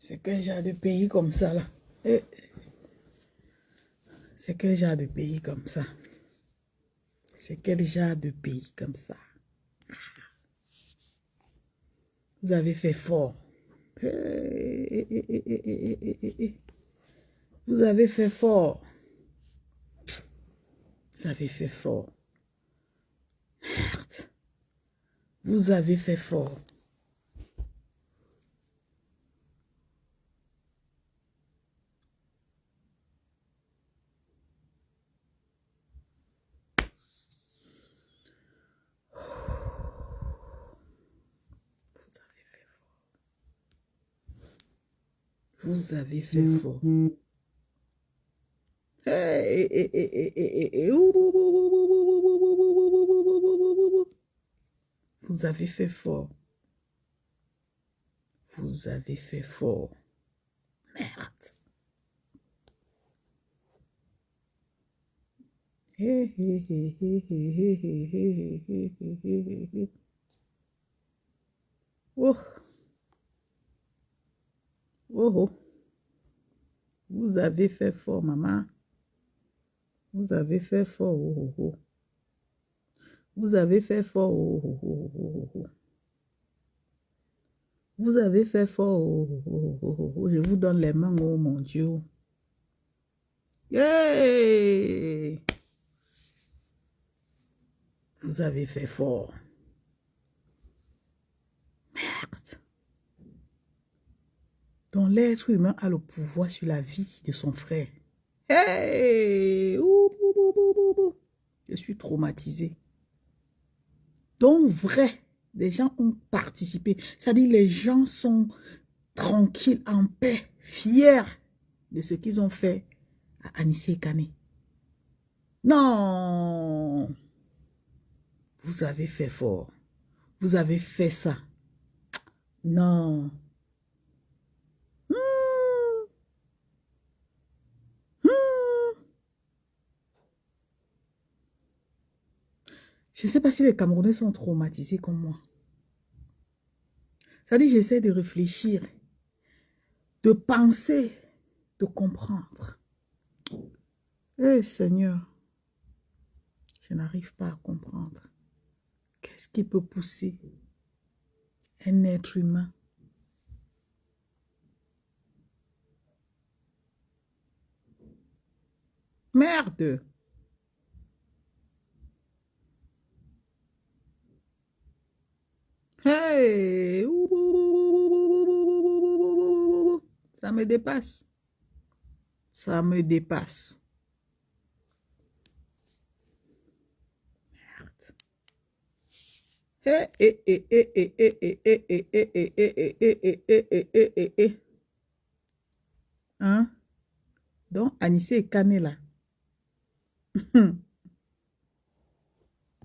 C'est quel genre de pays comme ça, là? C'est quel genre de pays comme ça? C'est quel genre de pays comme ça? Vous avez fait fort. Vous avez fait fort. Vous avez fait fort. Merde. Vous avez fait fort. Vous avez fait fort. Vous avez fait fort. Vous avez fait fort. Merde. Oh. Oh, oh. Vous avez fait fort, maman. Vous avez fait fort. Oh, oh, oh. Vous avez fait fort. Oh, oh, oh, oh, oh. Vous avez fait fort. Oh, oh, oh, oh, oh. Je vous donne les mains, oh mon Dieu. Yeah! Vous avez fait fort. Merde. Donc l'être humain a le pouvoir sur la vie de son frère. Hey! Je suis traumatisée. Donc vrai, les gens ont participé. C'est-à-dire les gens sont tranquilles, en paix, fiers de ce qu'ils ont fait à Anissé Kane. Non! Vous avez fait fort. Vous avez fait ça. Non. Je ne sais pas si les Camerounais sont traumatisés comme moi. C'est-à-dire, j'essaie de réfléchir, de penser, de comprendre. Eh Seigneur, je n'arrive pas à comprendre. Qu'est-ce qui peut pousser un être humain Merde! Hey! Ça me dépasse. Ça me dépasse. Merde. Hein? Donc, Anissé et Kane là.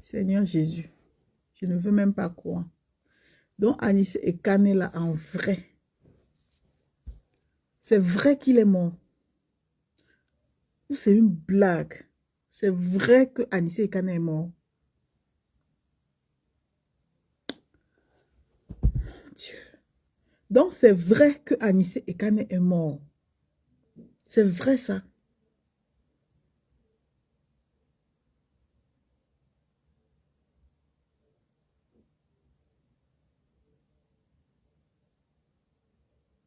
Seigneur Jésus, je ne veux même pas croire. Donc, Anissé et Kane là en vrai. C'est vrai qu'il est mort. Ou c'est une blague. C'est vrai que Anissé et Kane est mort. Dieu. Donc, c'est vrai que Anissé et Kane est mort. C'est vrai ça.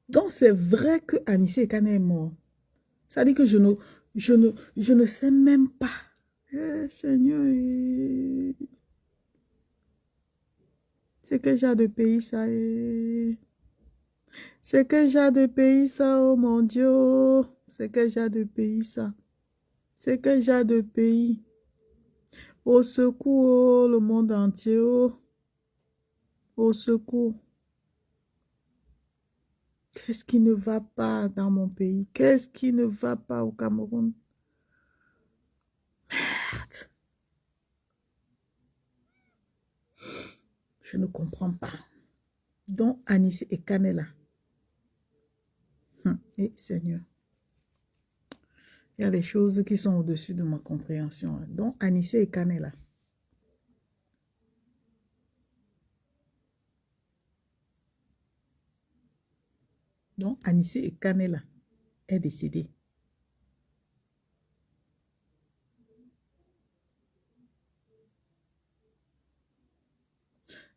Donc, c'est vrai que Anissé et Kane est mort. Ça dit que je ne sais même pas. Seigneur. C'est quel genre de pays ça est? C'est quel genre de pays ça, oh mon Dieu? C'est quel genre de pays ça? C'est quel genre de pays? Au secours, oh, le monde entier, oh. Au secours. Qu'est-ce qui ne va pas dans mon pays? Qu'est-ce qui ne va pas au Cameroun? Merde. Je ne comprends pas. Donc, Anis et Canela. Et Seigneur. Il y a des choses qui sont au-dessus de ma compréhension. Donc, Anis et Canela. Donc, Anissé et Kanela est décédé.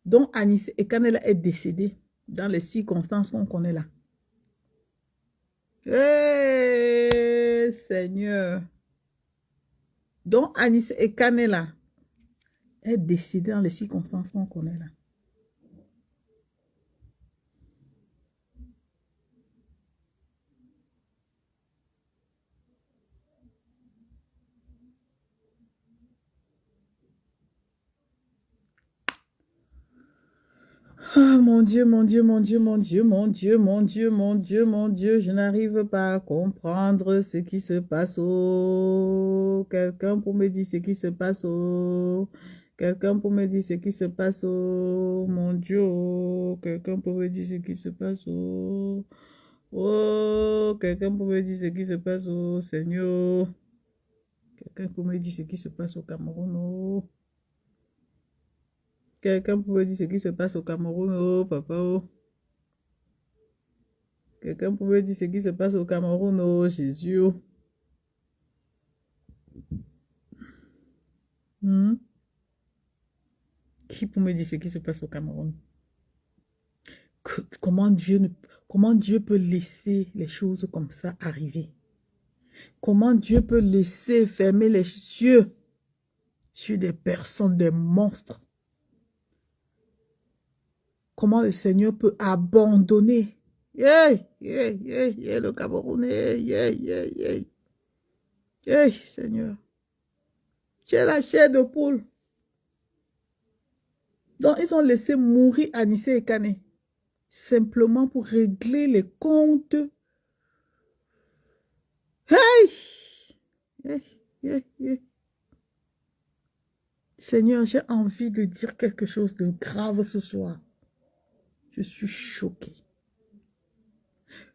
Donc, Anissé et Kanela est décédé dans les circonstances qu'on connaît là. Hey, Seigneur. Donc, Anissé et Kanela est décédé dans les circonstances qu'on connaît là. Oh, mon Dieu, mon Dieu, mon Dieu, mon Dieu, mon Dieu, mon Dieu, mon Dieu, mon Dieu, je n'arrive pas à comprendre ce qui se passe. Oh, quelqu'un pour me dire ce qui se passe. Oh, quelqu'un pour me dire ce qui se passe. Oh, mon Dieu, oh, quelqu'un pour me dire ce qui se passe. Oh, oh, quelqu'un pour me dire ce qui se passe. Oh, Seigneur, quelqu'un pour me dire ce qui se passe au Cameroun. Oh. Quelqu'un pouvait dire ce qui se passe au Cameroun, oh papa, oh. Quelqu'un pouvait dire ce qui se passe au Cameroun, oh Jésus, oh. Qui peut me dire ce qui se passe au Cameroun? Comment Dieu peut laisser les choses comme ça arriver? Comment Dieu peut laisser fermer les yeux sur des personnes, des monstres? Comment le Seigneur peut abandonner le Cameroun, Seigneur. Tu es la chair de poule. Donc, ils ont laissé mourir Anissé et Kane. Simplement pour régler les comptes. Seigneur, j'ai envie de dire quelque chose de grave ce soir. Je suis choquée.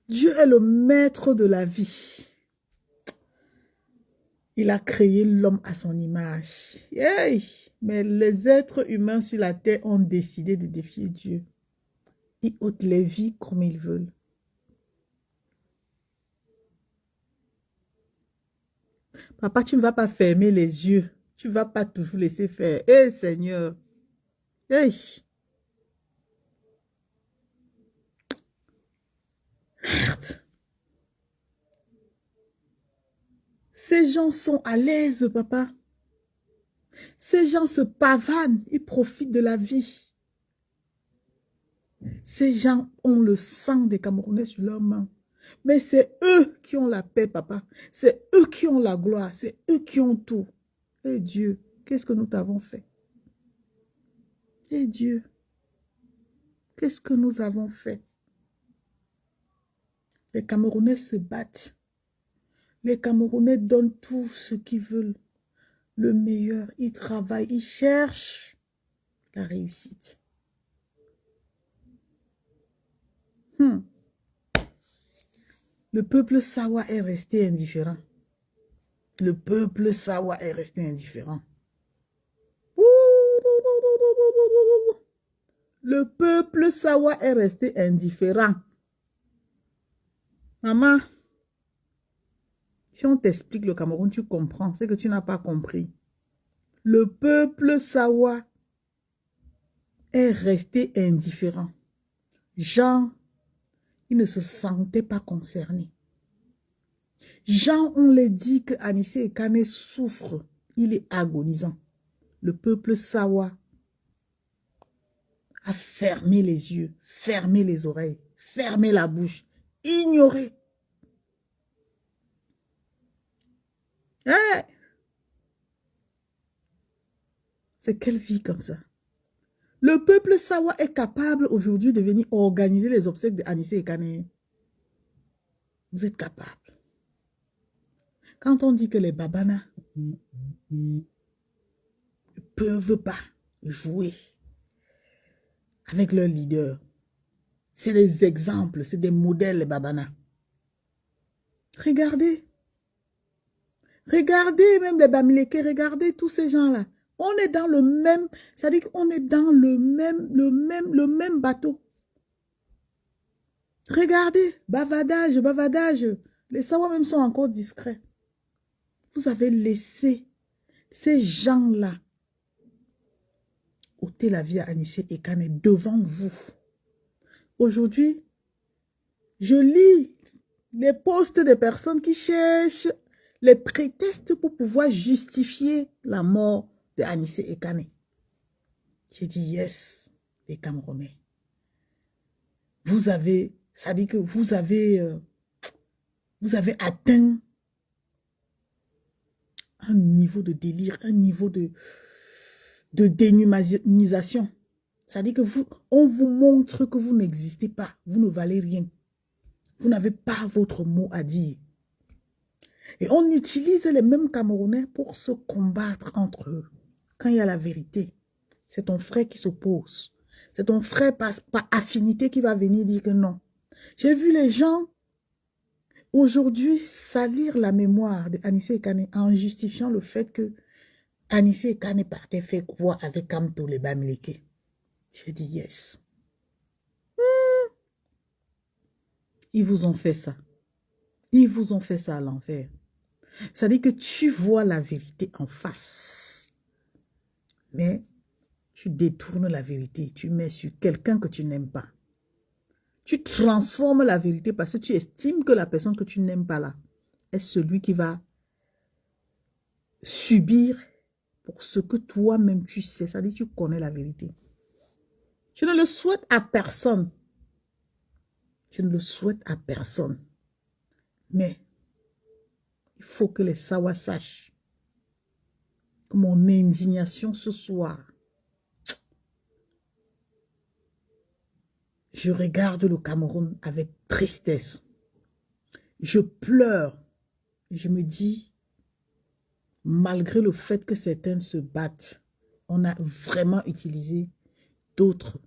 Dieu est le maître de la vie. Il a créé l'homme à son image. Mais les êtres humains sur la terre ont décidé de défier Dieu. Ils ôtent les vies comme ils veulent. Papa, tu ne vas pas fermer les yeux. Tu ne vas pas toujours laisser faire. Seigneur. Merde. Ces gens sont à l'aise, papa. Ces gens se pavanent. Ils profitent de la vie. Ces gens ont le sang des Camerounais sur leurs mains. Mais c'est eux qui ont la paix, papa. C'est eux qui ont la gloire. C'est eux qui ont tout. Et Dieu, qu'est-ce que nous t'avons fait? Et Dieu, qu'est-ce que nous avons fait? Les Camerounais se battent. Les Camerounais donnent tout ce qu'ils veulent. Le meilleur, ils travaillent, ils cherchent la réussite. Le peuple Sawa est resté indifférent. Le peuple Sawa est resté indifférent. Le peuple Sawa est resté indifférent. Maman, si on t'explique le Cameroun, tu comprends. C'est que tu n'as pas compris. Le peuple Sawa est resté indifférent. Jean, il ne se sentait pas concerné. Jean, on lui dit que Anissé et Kane souffre. Il est agonisant. Le peuple Sawa a fermé les yeux, fermé les oreilles, fermé la bouche, ignoré. C'est quelle vie comme ça? Le peuple Sawa est capable aujourd'hui de venir organiser les obsèques d'Anissé et Kane. Vous êtes capable. Quand on dit que les Babana ne peuvent pas jouer avec leur leader, c'est des exemples, c'est des modèles, les Babana. Regardez. Regardez même les Bamileke, regardez tous ces gens-là. On est dans le même, c'est-à-dire qu'on est dans le même bateau. Regardez, bavardage, bavardage. Les Sawa même sont encore discrets. Vous avez laissé ces gens-là ôter la vie à Anissé Ekane devant vous. Aujourd'hui, je lis les posts des personnes qui cherchent les prétextes pour pouvoir justifier la mort de Anissé Ekane. J'ai dit yes, les Camerounais. Vous avez, ça dit que vous avez atteint un niveau de délire, un niveau de déhumanisation. Ça dit que on vous montre que vous n'existez pas, vous ne valez rien. Vous n'avez pas votre mot à dire. Et on utilise les mêmes Camerounais pour se combattre entre eux. Quand il y a la vérité, c'est ton frère qui s'oppose. C'est ton frère par affinité qui va venir dire que non. J'ai vu les gens aujourd'hui salir la mémoire de Anissé Ekane en justifiant le fait que Anissé Ekane partait faire quoi avec Kamto les Bamileke. J'ai dit yes. Ils vous ont fait ça. Ils vous ont fait ça à l'envers. Ça dit que tu vois la vérité en face. Mais tu détournes la vérité. Tu mets sur quelqu'un que tu n'aimes pas. Tu transformes la vérité parce que tu estimes que la personne que tu n'aimes pas là est celui qui va subir pour ce que toi-même tu sais. Ça dit que tu connais la vérité. Je ne le souhaite à personne. Je ne le souhaite à personne. Mais il faut que les Sawa sachent que mon indignation ce soir, je regarde le Cameroun avec tristesse. Je pleure. Je me dis, malgré le fait que certains se battent, on a vraiment utilisé d'autres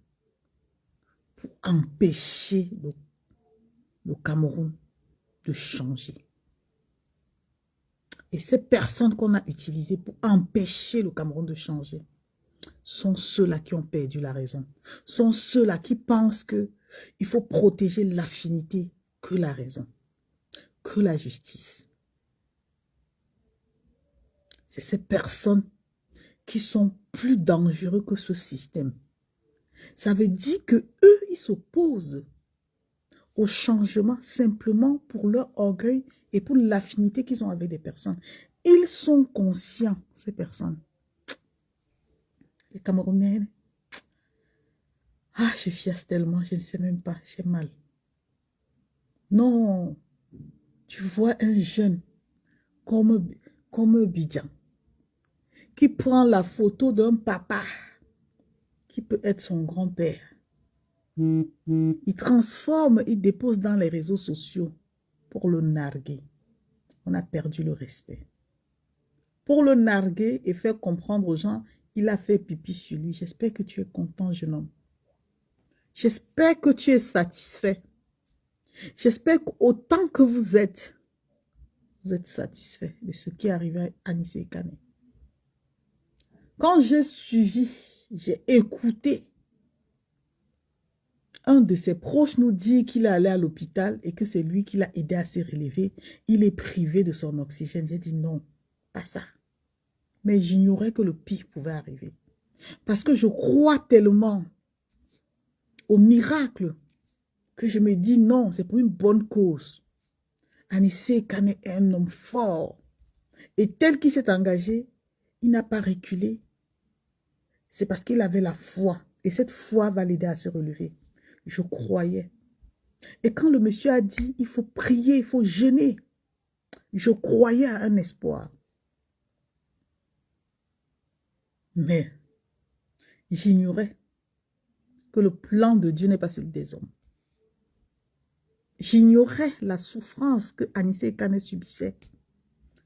pour empêcher le Cameroun de changer. Et ces personnes qu'on a utilisées pour empêcher le Cameroun de changer sont ceux-là qui ont perdu la raison. Sont ceux-là qui pensent qu'il faut protéger l'affinité que la raison, que la justice. C'est ces personnes qui sont plus dangereux que ce système. Ça veut dire que eux, ils s'opposent au changement simplement pour leur orgueil et pour l'affinité qu'ils ont avec des personnes. Ils sont conscients, ces personnes. Les Camerounais, ah, je fiasse tellement, je ne sais même pas, j'ai mal. Non, tu vois un jeune comme Bidjan qui prend la photo d'un papa qui peut être son grand-père. Il transforme, il dépose dans les réseaux sociaux pour le narguer. On a perdu le respect. Pour le narguer et faire comprendre aux gens, il a fait pipi sur lui. J'espère que tu es content, jeune homme. J'espère que tu es satisfait. J'espère qu'autant que vous êtes satisfait de ce qui est arrivé à Anissé Ekane. Quand j'ai suivi, j'ai écouté un de ses proches nous dire qu'il est allé à l'hôpital et que c'est lui qui l'a aidé à se relever. Il est privé de son oxygène. J'ai dit non, pas ça. Mais j'ignorais que le pire pouvait arriver. Parce que je crois tellement au miracle que je me dis non, c'est pour une bonne cause. Anissé Ekane est un homme fort. Et tel qu'il s'est engagé, il n'a pas reculé. C'est parce qu'il avait la foi. Et cette foi va l'aider à se relever. Je croyais. Et quand le monsieur a dit, il faut prier, il faut jeûner, je croyais à un espoir. Mais j'ignorais que le plan de Dieu n'est pas celui des hommes. J'ignorais la souffrance que Anissé Ekane subissait.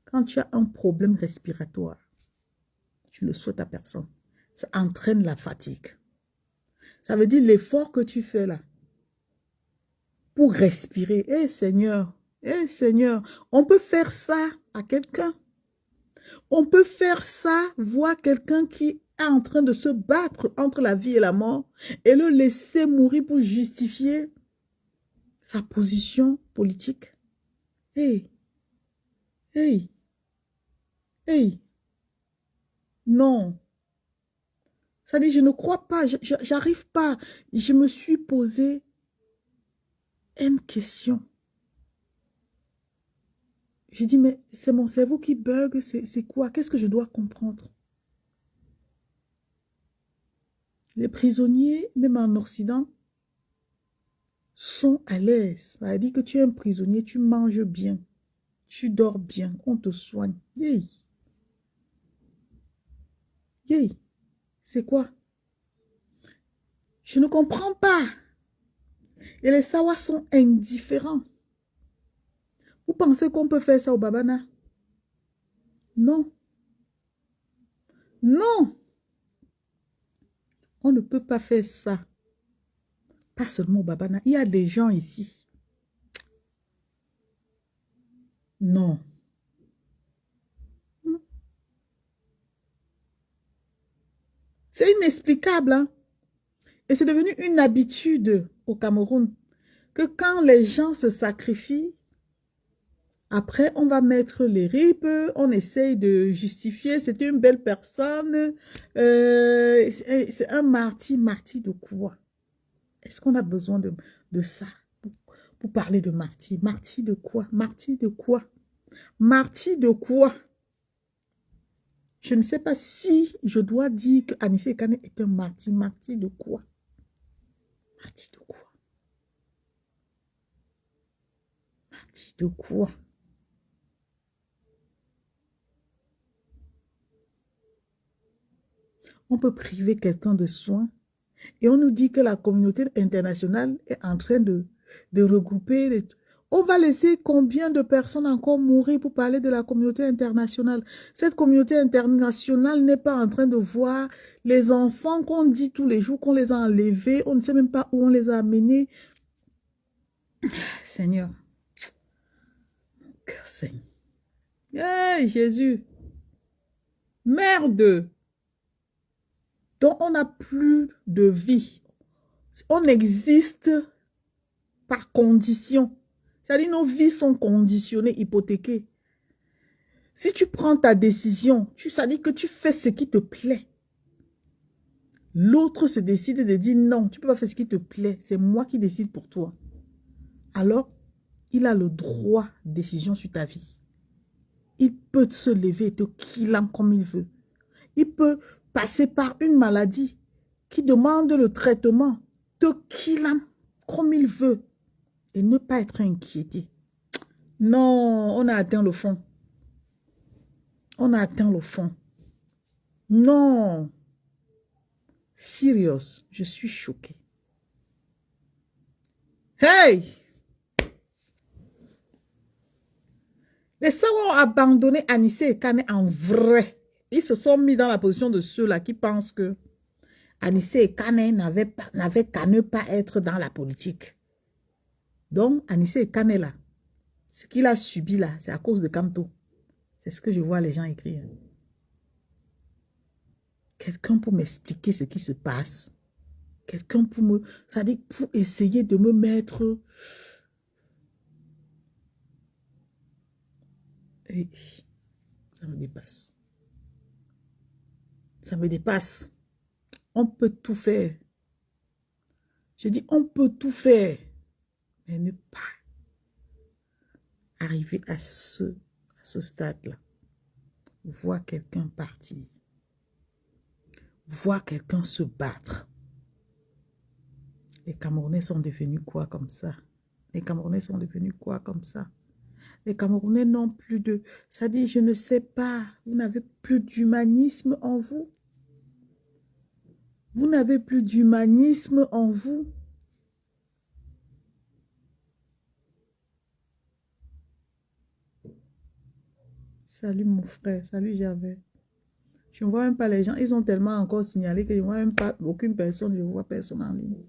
Quand tu as un problème respiratoire, tu ne le souhaites à personne. Ça entraîne la fatigue. Ça veut dire l'effort que tu fais là pour respirer. Eh Seigneur, on peut faire ça à quelqu'un. On peut faire ça, voir quelqu'un qui est en train de se battre entre la vie et la mort et le laisser mourir pour justifier sa position politique. Hey, hey, hey, non. Ça dit, je ne crois pas, j'arrive pas. Je me suis posé une question. Je dis, mais c'est mon cerveau qui bug, c'est quoi? Qu'est-ce que je dois comprendre? Les prisonniers, même en Occident, sont à l'aise. Ça veut dire que tu es un prisonnier, tu manges bien, tu dors bien, on te soigne. Yay! Yay! C'est quoi? Je ne comprends pas. Et les Sawas sont indifférents. Vous pensez qu'on peut faire ça au Babana? Non. Non. On ne peut pas faire ça. Pas seulement au Babana. Il y a des gens ici. Non. C'est inexplicable, hein? Et c'est devenu une habitude au Cameroun que quand les gens se sacrifient, après, on va mettre les ripes, on essaye de justifier, c'est une belle personne, c'est un martyr. Martyr de quoi? Est-ce qu'on a besoin de ça pour parler de martyr? Martyr de quoi? Martyr de quoi? Martyr de quoi? Je ne sais pas si je dois dire que Anissé Ekane est un martyr. Martyr de quoi? Martyr de quoi? Martyr de quoi? On peut priver quelqu'un de soins et on nous dit que la communauté internationale est en train de regrouper. On va laisser combien de personnes encore mourir pour parler de la communauté internationale? Cette communauté internationale n'est pas en train de voir les enfants qu'on dit tous les jours qu'on les a enlevés. On ne sait même pas où on les a amenés. Seigneur, mon cœur saigne. Hey, Jésus. Merde. Donc, on n'a plus de vie. On existe par condition. C'est-à-dire nos vies sont conditionnées, hypothéquées. Si tu prends ta décision, ça dit que tu fais ce qui te plaît. L'autre se décide de dire non, tu ne peux pas faire ce qui te plaît. C'est moi qui décide pour toi. Alors, il a le droit de décision sur ta vie. Il peut se lever et te killer comme il veut. Il peut passer par une maladie qui demande le traitement, te killer comme il veut et ne pas être inquiété. Non, on a atteint le fond. On a atteint le fond. Non. Serious, je suis choquée. Hey! Les Sawa ont abandonné Anissé Ekane en vrai. Ils se sont mis dans la position de ceux-là qui pensent que Anissé Ekane n'avait qu'à ne pas être dans la politique. Donc, Anissé Ekane là, ce qu'il a subi là, c'est à cause de Kamto. C'est ce que je vois les gens écrire. Quelqu'un pour m'expliquer ce qui se passe. Quelqu'un pour me... Ça dit pour essayer de me mettre... Et ça me dépasse. Ça me dépasse. On peut tout faire. Je dis, on peut tout faire. Mais ne pas arriver à ce stade-là. Voir quelqu'un partir. Voir quelqu'un se battre. Les Camerounais sont devenus quoi comme ça? Les Camerounais sont devenus quoi comme ça? Les Camerounais n'ont plus de... Ça dit, je ne sais pas, vous n'avez plus d'humanisme en vous. Vous n'avez plus d'humanisme en vous. Salut mon frère, salut Gervais. Je ne vois même pas les gens, ils ont tellement encore signalé que je ne vois même pas aucune personne, je ne vois personne en ligne.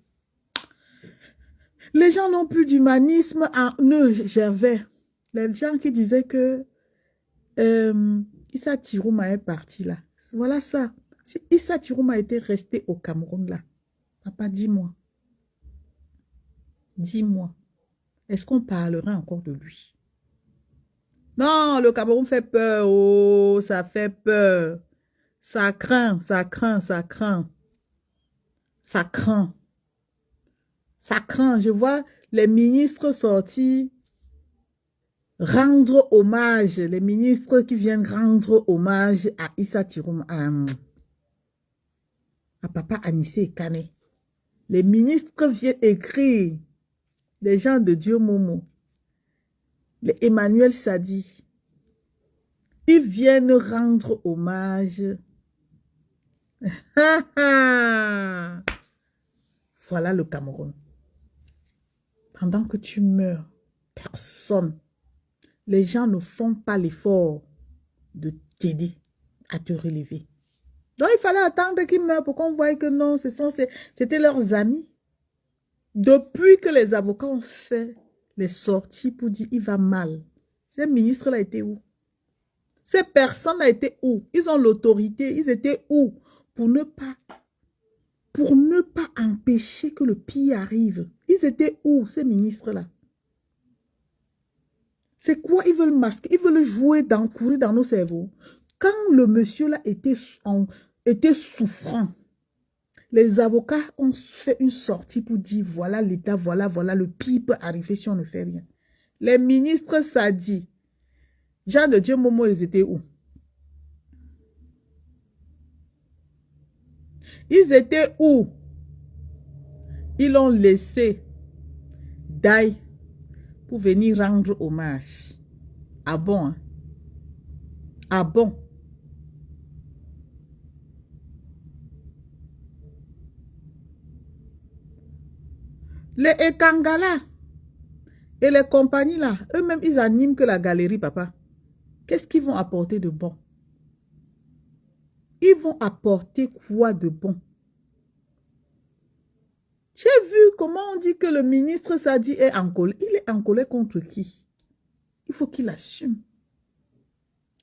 Les gens n'ont plus d'humanisme en eux, Gervais. Les gens qui disaient que Issa Tirouma est parti là. Voilà ça. Si Issa Tirouma était resté au Cameroun là, papa, dis-moi. Dis-moi. est-ce qu'on parlera encore de lui? Non, le Cameroun fait peur. Oh, ça fait peur. Ça craint, ça craint, ça craint. Ça craint. Ça craint. Je vois les ministres sortir, rendre hommage. Les ministres qui viennent rendre hommage à Issa Tiroum, à Papa Anissé Kane. Les ministres viennent écrire. Les gens de Dieu Momo. Les Emmanuel Sadi. Ils viennent rendre hommage. Voilà le Cameroun. Pendant que tu meurs, personne. Les gens ne font pas l'effort de t'aider à te relever. Donc, il fallait attendre qu'ils meurent pour qu'on voie que non, c'était leurs amis. Depuis que les avocats ont fait les sorties pour dire il va mal, ces ministres-là étaient où? Ces personnes-là étaient où? Ils ont l'autorité, ils étaient où? Pour ne pas empêcher que le pire arrive. Ils étaient où, ces ministres-là? C'est quoi? Ils veulent masquer, ils veulent jouer, courir dans nos cerveaux. Quand le monsieur-là était souffrant, les avocats ont fait une sortie pour dire, voilà l'État, voilà, le pire peut arriver si on ne fait rien. Les ministres, ça dit, Jean de Dieu Momo, ils étaient où? Ils étaient où? Ils l'ont laissé d'ailleurs pour venir rendre hommage. Ah bon? Hein? Ah bon? Les Ekangala et les compagnies là, eux-mêmes, ils animent que la galerie, papa. Qu'est-ce qu'ils vont apporter de bon? Ils vont apporter quoi de bon? J'ai vu comment on dit que le ministre Sadi est en colère. Il est en colère contre qui? Il faut qu'il assume.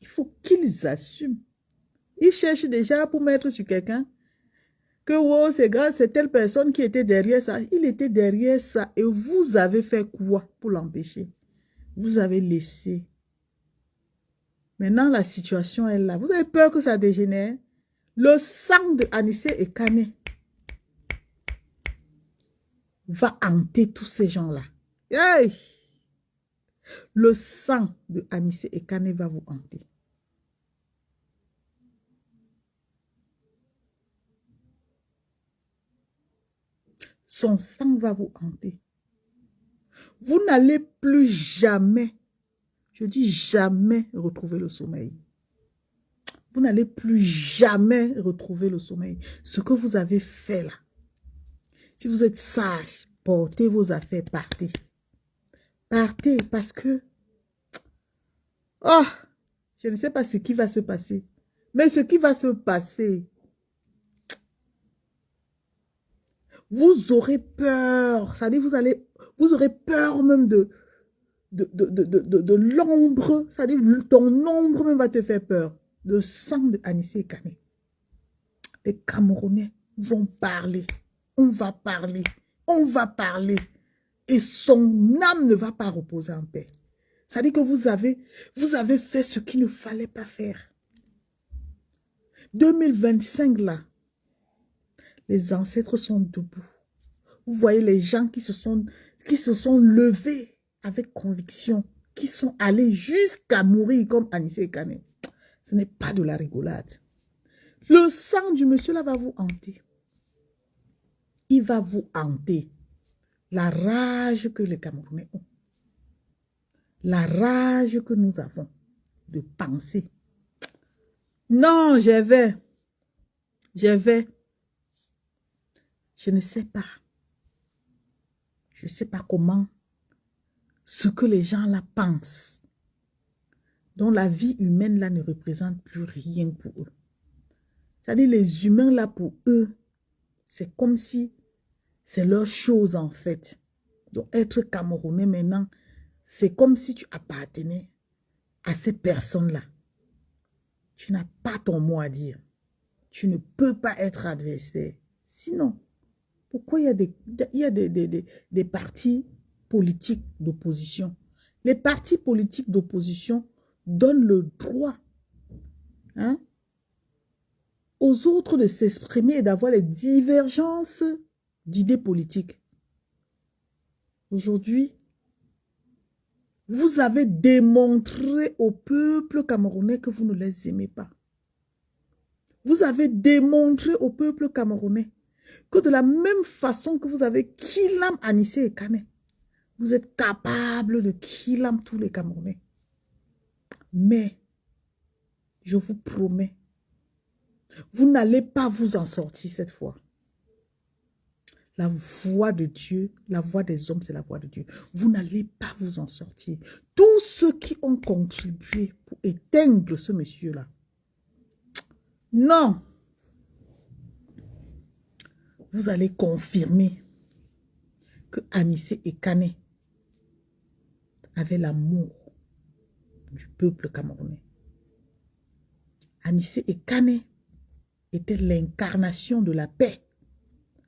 Il faut qu'ils assument. Ils cherchent déjà pour mettre sur quelqu'un que oh, c'est grâce, c'est telle personne qui était derrière ça. Il était derrière ça et vous avez fait quoi pour l'empêcher? Vous avez laissé. Maintenant, la situation est là. Vous avez peur que ça dégénère? Le sang de Anissé et Kane va hanter tous ces gens-là. Hey! Le sang de Anissé et Kane va vous hanter. Son sang va vous hanter. Vous n'allez plus jamais, je dis jamais, retrouver le sommeil. Vous n'allez plus jamais retrouver le sommeil. Ce que vous avez fait là, si vous êtes sage, portez vos affaires, partez. Partez parce que, oh, je ne sais pas ce qui va se passer. Mais ce qui va se passer, vous aurez peur. Ça dit, vous aurez peur même de l'ombre. Ça dit, ton ombre même va te faire peur. Le sang de Anissé Kane. Les Camerounais vont parler. On va parler. On va parler. Et son âme ne va pas reposer en paix. Ça dit que vous avez fait ce qu'il ne fallait pas faire. 2025 là, les ancêtres sont debout. Vous voyez les gens qui se sont levés avec conviction, qui sont allés jusqu'à mourir comme Anissé Kane. Ce n'est pas de la rigolade. Le sang du monsieur là va vous hanter. Il va vous hanter. La rage que les Camerounais ont. La rage que nous avons de penser. Non, je vais. Je ne sais pas. Je ne sais pas comment ce que les gens là pensent. Donc la vie humaine là ne représente plus rien pour eux. C'est-à-dire les humains là pour eux, c'est comme si c'est leur chose en fait. Donc être Camerounais maintenant, c'est comme si tu appartenais à ces personnes-là. Tu n'as pas ton mot à dire. Tu ne peux pas être adversaire. Sinon, pourquoi il y a des partis politiques d'opposition. Les partis politiques d'opposition donnent le droit, hein, aux autres de s'exprimer et d'avoir les divergences d'idées politiques. Aujourd'hui, vous avez démontré au peuple camerounais que vous ne les aimez pas. Vous avez démontré au peuple camerounais que de la même façon que vous avez killam Anissé et Kane, vous êtes capable de killam tous les Camerounais. Mais, je vous promets, vous n'allez pas vous en sortir cette fois. La voix de Dieu, la voix des hommes, c'est la voix de Dieu. Vous n'allez pas vous en sortir. Tous ceux qui ont contribué pour éteindre ce monsieur-là, non, vous allez confirmer que Anissé et Kane avaient l'amour du peuple camerounais. Anissé et Kane étaient l'incarnation de la paix.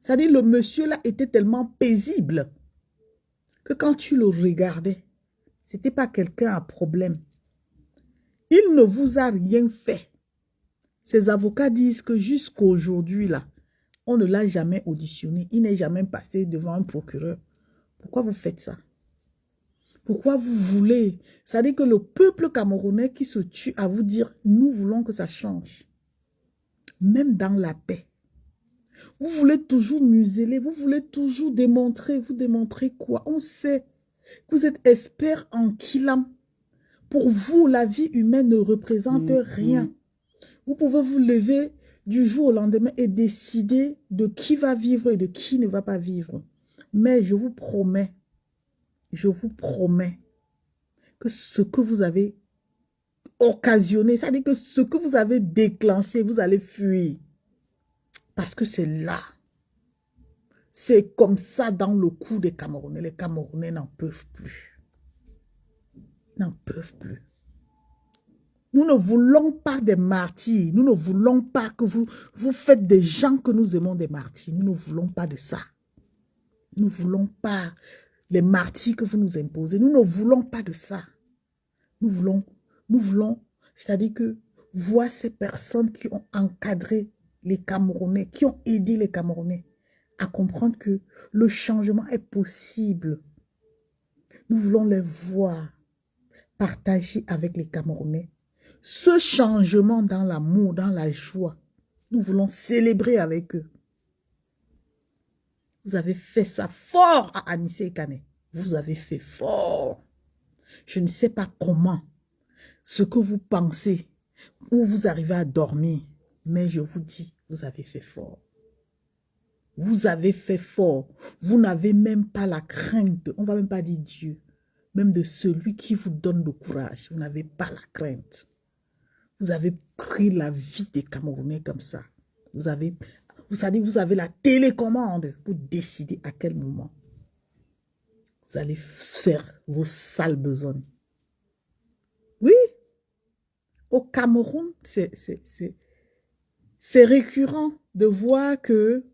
C'est-à-dire, le monsieur-là était tellement paisible que quand tu le regardais, ce n'était pas quelqu'un à problème. Il ne vous a rien fait. Ses avocats disent que jusqu'à aujourd'hui, là, on ne l'a jamais auditionné. Il n'est jamais passé devant un procureur. Pourquoi vous faites ça? Pourquoi vous voulez? C'est-à-dire que le peuple camerounais qui se tue à vous dire, nous voulons que ça change. Même dans la paix. Vous voulez toujours museler, vous voulez toujours démontrer. Vous démontrez quoi? On sait que vous êtes expert en killam. Pour vous, la vie humaine ne représente rien. Vous pouvez vous lever du jour au lendemain et décider de qui va vivre et de qui ne va pas vivre. Mais je vous promets que ce que vous avez occasionné, c'est-à-dire que ce que vous avez déclenché, vous allez fuir. Parce que c'est là. C'est comme ça dans le cou des Camerounais. Les Camerounais n'en peuvent plus. N'en peuvent plus. Nous ne voulons pas des martyrs. Nous ne voulons pas que vous faites des gens que nous aimons des martyrs. Nous ne voulons pas de ça. Nous ne voulons pas les martyrs que vous nous imposez. Nous ne voulons pas de ça. Nous voulons, c'est-à-dire que voir ces personnes qui ont encadré les Camerounais, qui ont aidé les Camerounais à comprendre que le changement est possible. Nous voulons les voir partager avec les Camerounais ce changement dans l'amour, dans la joie. Nous voulons célébrer avec eux. Vous avez fait ça fort à Anissé et Kane. Vous avez fait fort. Je ne sais pas comment, ce que vous pensez, où vous arrivez à dormir, mais je vous dis, vous avez fait fort. Vous avez fait fort. Vous n'avez même pas la crainte, on ne va même pas dire Dieu, même de celui qui vous donne le courage. Vous n'avez pas la crainte. Vous avez pris la vie des Camerounais comme ça. Vous avez la télécommande pour décider à quel moment vous allez faire vos sales besognes. Oui, au Cameroun, c'est récurrent de voir que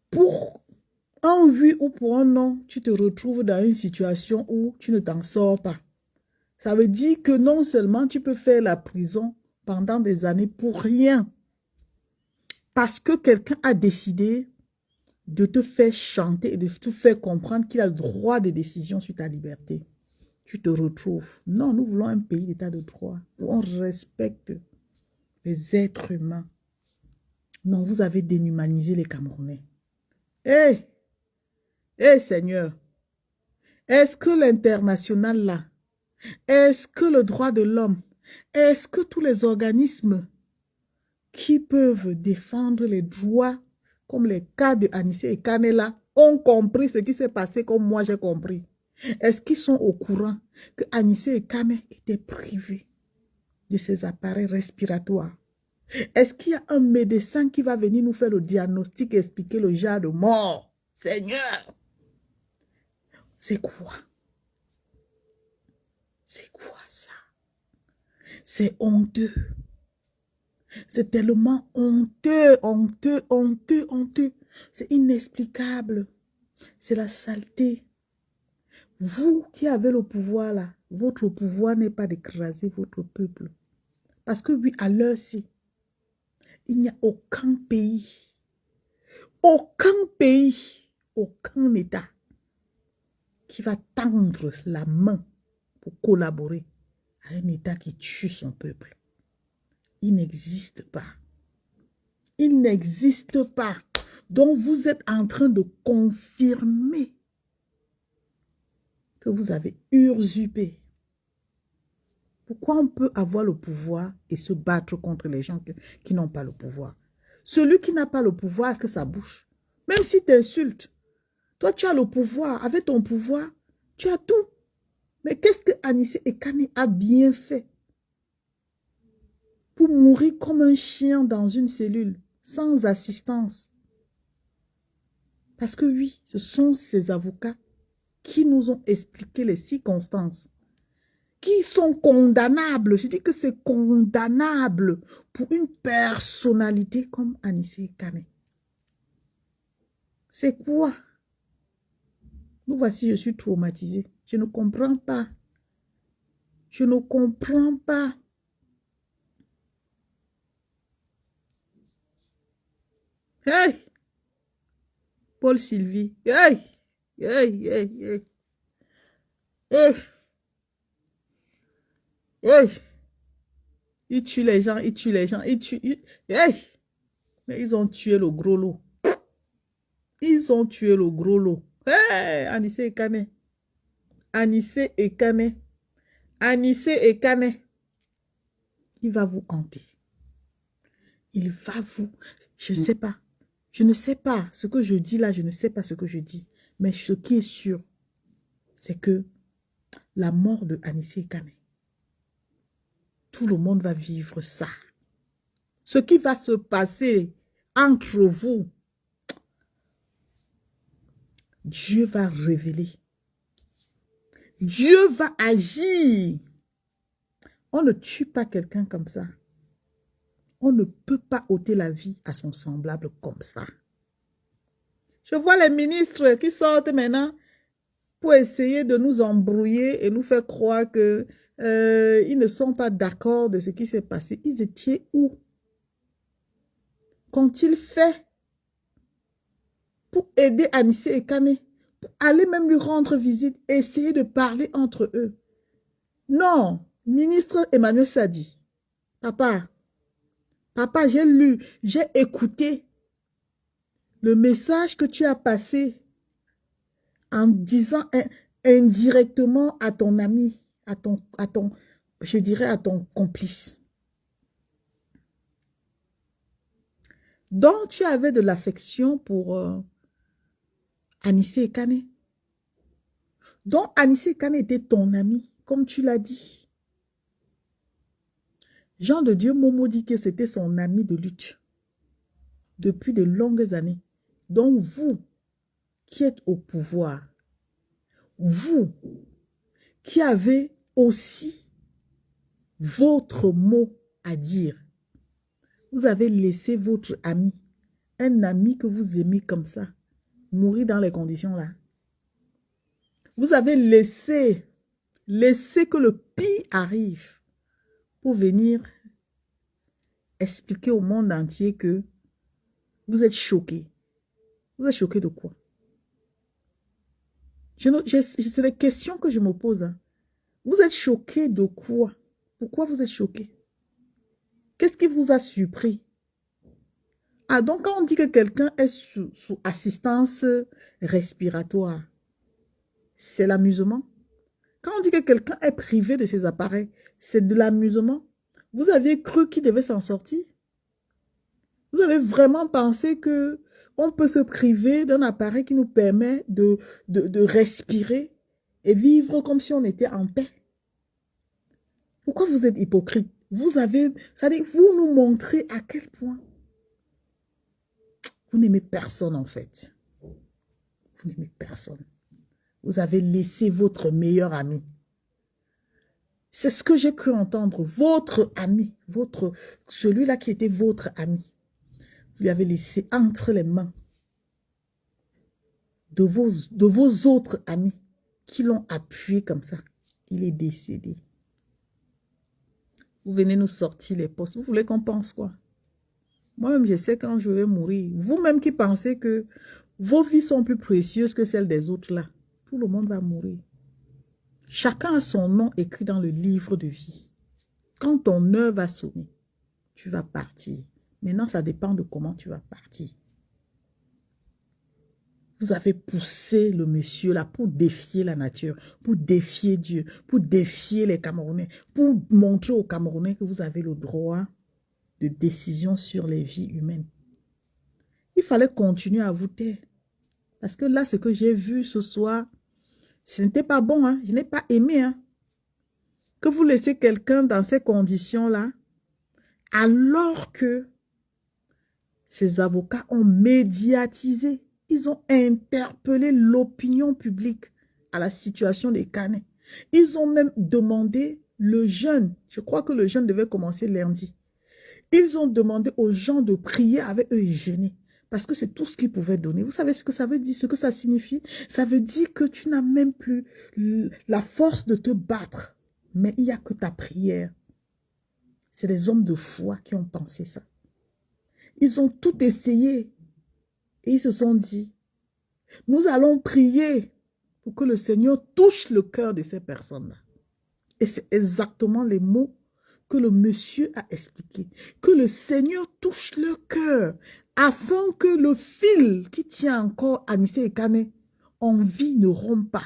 pour un oui ou pour un non, tu te retrouves dans une situation où tu ne t'en sors pas. Ça veut dire que non seulement tu peux faire la prison pendant des années pour rien, parce que quelqu'un a décidé de te faire chanter et de te faire comprendre qu'il a le droit de décision sur ta liberté. Tu te retrouves. Non, nous voulons un pays d'état de droit où on respecte les êtres humains. Non, vous avez déshumanisé les Camerounais. Hé, Seigneur, est-ce que l'international là, est-ce que le droit de l'homme, est-ce que tous les organismes qui peuvent défendre les droits, comme les cas de Anissé et Kane là, ont compris ce qui s'est passé comme moi j'ai compris? Est-ce qu'ils sont au courant que Anissé et Kane étaient privés de ces appareils respiratoires? Est-ce qu'il y a un médecin qui va venir nous faire le diagnostic et expliquer le genre de mort? Seigneur, c'est quoi? C'est quoi ça? C'est honteux. C'est tellement honteux, honteux, honteux, honteux. C'est inexplicable. C'est la saleté. Vous qui avez le pouvoir là, votre pouvoir n'est pas d'écraser votre peuple. Parce que oui, à l'heure-ci, il n'y a aucun pays, aucun État qui va tendre la main pour collaborer à un État qui tue son peuple. Il n'existe pas. Il n'existe pas. Donc vous êtes en train de confirmer que vous avez usurpé. Pourquoi on peut avoir le pouvoir et se battre contre les gens qui n'ont pas le pouvoir? Celui qui n'a pas le pouvoir a que sa bouche. Même si tu insultes, toi tu as le pouvoir. Avec ton pouvoir, tu as tout. Mais qu'est-ce que Anissé Ekane a bien fait pour mourir comme un chien dans une cellule, sans assistance? Parce que oui, ce sont ces avocats qui nous ont expliqué les circonstances, qui sont condamnables. Je dis que c'est condamnable pour une personnalité comme Anissé Ekane. C'est quoi? Nous voici, je suis traumatisée. Je ne comprends pas. Je ne comprends pas. Hey! Paul Sylvie. Hey! Hey! Hey! Hey! Hey! Hey! Ils tuent les gens, ils tuent les gens, ils tuent... Hey! Mais ils ont tué le gros lot. Ils ont tué le gros lot. Hey! Anissé Ekane. Anissé Ekane. Anissé Ekane. Il va vous hanter. Il va vous... Je ne sais pas. Je ne sais pas ce que je dis là. Je ne sais pas ce que je dis. Mais ce qui est sûr, c'est que la mort de Anissé Ekane, tout le monde va vivre ça. Ce qui va se passer entre vous, Dieu va révéler. Dieu va agir. On ne tue pas quelqu'un comme ça. On ne peut pas ôter la vie à son semblable comme ça. Je vois les ministres qui sortent maintenant pour essayer de nous embrouiller et nous faire croire que ils ne sont pas d'accord de ce qui s'est passé. Ils étaient où? Qu'ont-ils fait pour aider Anissé Ekane? Pour aller même lui rendre visite, essayer de parler entre eux? Non, ministre Emmanuel Sadi, papa, j'ai lu, j'ai écouté le message que tu as passé en disant indirectement à ton ami, je dirais à ton complice. Donc, tu avais de l'affection pour Anissé Ekane. Donc, Anissé Ekane était ton ami, comme tu l'as dit. Jean de Dieu Momo dit que c'était son ami de lutte depuis de longues années. Donc, vous qui êtes au pouvoir, vous qui avez aussi votre mot à dire, vous avez laissé votre ami, un ami que vous aimez comme ça, mourir dans les conditions là. Vous avez laissé que le pire arrive pour venir expliquer au monde entier que vous êtes choqués. Vous êtes choqués de quoi? C'est les questions que je me pose. Hein. Vous êtes choqués de quoi? Pourquoi vous êtes choqués? Qu'est-ce qui vous a surpris? Ah, donc quand on dit que quelqu'un est sous assistance respiratoire, c'est l'amusement. Quand on dit que quelqu'un est privé de ses appareils, c'est de l'amusement. Vous aviez cru qu'il devait s'en sortir? Vous avez vraiment pensé que on peut se priver d'un appareil qui nous permet de respirer et vivre comme si on était en paix? Pourquoi vous êtes hypocrite? C'est-à-dire, vous nous montrez à quel point vous n'aimez personne en fait. Vous n'aimez personne. Vous avez laissé votre meilleur ami. C'est ce que j'ai cru entendre. Votre ami, celui-là qui était votre ami, vous lui avez laissé entre les mains de vos autres amis qui l'ont appuyé comme ça. Il est décédé. Vous venez nous sortir les postes. Vous voulez qu'on pense quoi? Moi-même, je sais quand je vais mourir. Vous-même qui pensez que vos vies sont plus précieuses que celles des autres là. Tout le monde va mourir. Chacun a son nom écrit dans le livre de vie. Quand ton heure va sonner, tu vas partir. Maintenant, ça dépend de comment tu vas partir. Vous avez poussé le monsieur là pour défier la nature, pour défier Dieu, pour défier les Camerounais, pour montrer aux Camerounais que vous avez le droit de décision sur les vies humaines. Il fallait continuer à vous taire. Parce que là, ce que j'ai vu ce soir, ce n'était pas bon. Hein? Je n'ai pas aimé. Hein? Que vous laissez quelqu'un dans ces conditions-là, alors que ces avocats ont médiatisé. Ils ont interpellé l'opinion publique à la situation des Canets. Ils ont même demandé le jeûne. Je crois que le jeûne devait commencer lundi. Ils ont demandé aux gens de prier avec eux et jeûner. Parce que c'est tout ce qu'ils pouvaient donner. Vous savez ce que ça veut dire, ce que ça signifie? Ça veut dire que tu n'as même plus la force de te battre. Mais il n'y a que ta prière. C'est des hommes de foi qui ont pensé ça. Ils ont tout essayé. Et ils se sont dit, nous allons prier pour que le Seigneur touche le cœur de ces personnes-là. Et c'est exactement les mots que le monsieur a expliqués. Que le Seigneur touche leur cœur afin que le fil qui tient encore Anissé et Kane en vie ne rompe pas.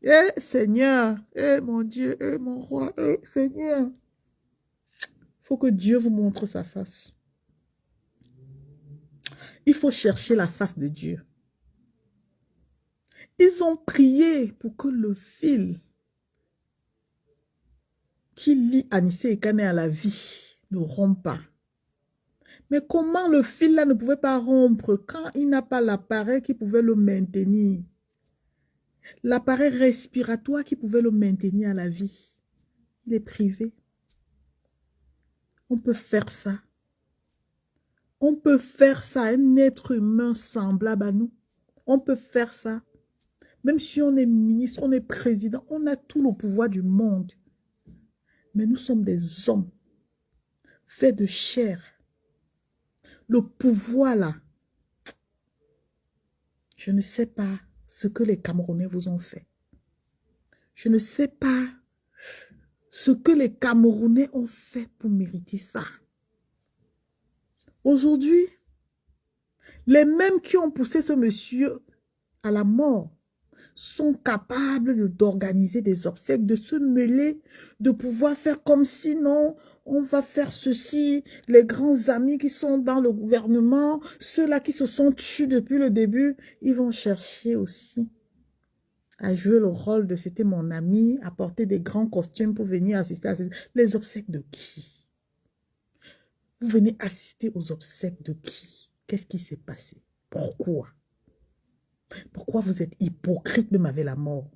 Eh Seigneur, eh mon Dieu, eh mon roi, eh Seigneur. Il faut que Dieu vous montre sa face. Il faut chercher la face de Dieu. Ils ont prié pour que le fil qui lie Anissé et Kane à la vie ne rompe pas. Mais comment le fil là ne pouvait pas rompre quand il n'a pas l'appareil qui pouvait le maintenir? L'appareil respiratoire qui pouvait le maintenir à la vie. Il est privé. On peut faire ça. On peut faire ça à un être humain semblable à nous. On peut faire ça. Même si on est ministre, on est président, on a tout le pouvoir du monde. Mais nous sommes des hommes faits de chair. Le pouvoir là, je ne sais pas ce que les Camerounais vous ont fait. Je ne sais pas ce que les Camerounais ont fait pour mériter ça. Aujourd'hui, les mêmes qui ont poussé ce monsieur à la mort sont capables d'organiser des obsèques, de se mêler, de pouvoir faire comme si non, on va faire ceci. Les grands amis qui sont dans le gouvernement, ceux-là qui se sont tués depuis le début, ils vont chercher aussi à jouer le rôle de c'était mon ami, à porter des grands costumes pour venir assister à les obsèques de qui? Vous venez assister aux obsèques de qui? Qu'est-ce qui s'est passé? Pourquoi? Pourquoi vous êtes hypocrite même avec la mort?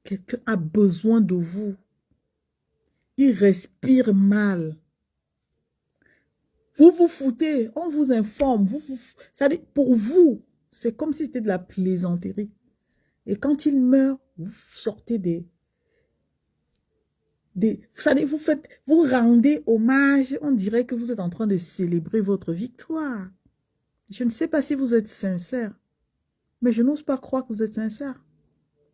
Quelqu'un a besoin de vous. Il respire mal. Vous vous foutez, on vous informe. Ça dit, pour vous, c'est comme si c'était de la plaisanterie. Et quand il meurt, vous sortez ça dit, vous rendez hommage. On dirait que vous êtes en train de célébrer votre victoire. Je ne sais pas si vous êtes sincère, mais je n'ose pas croire que vous êtes sincère.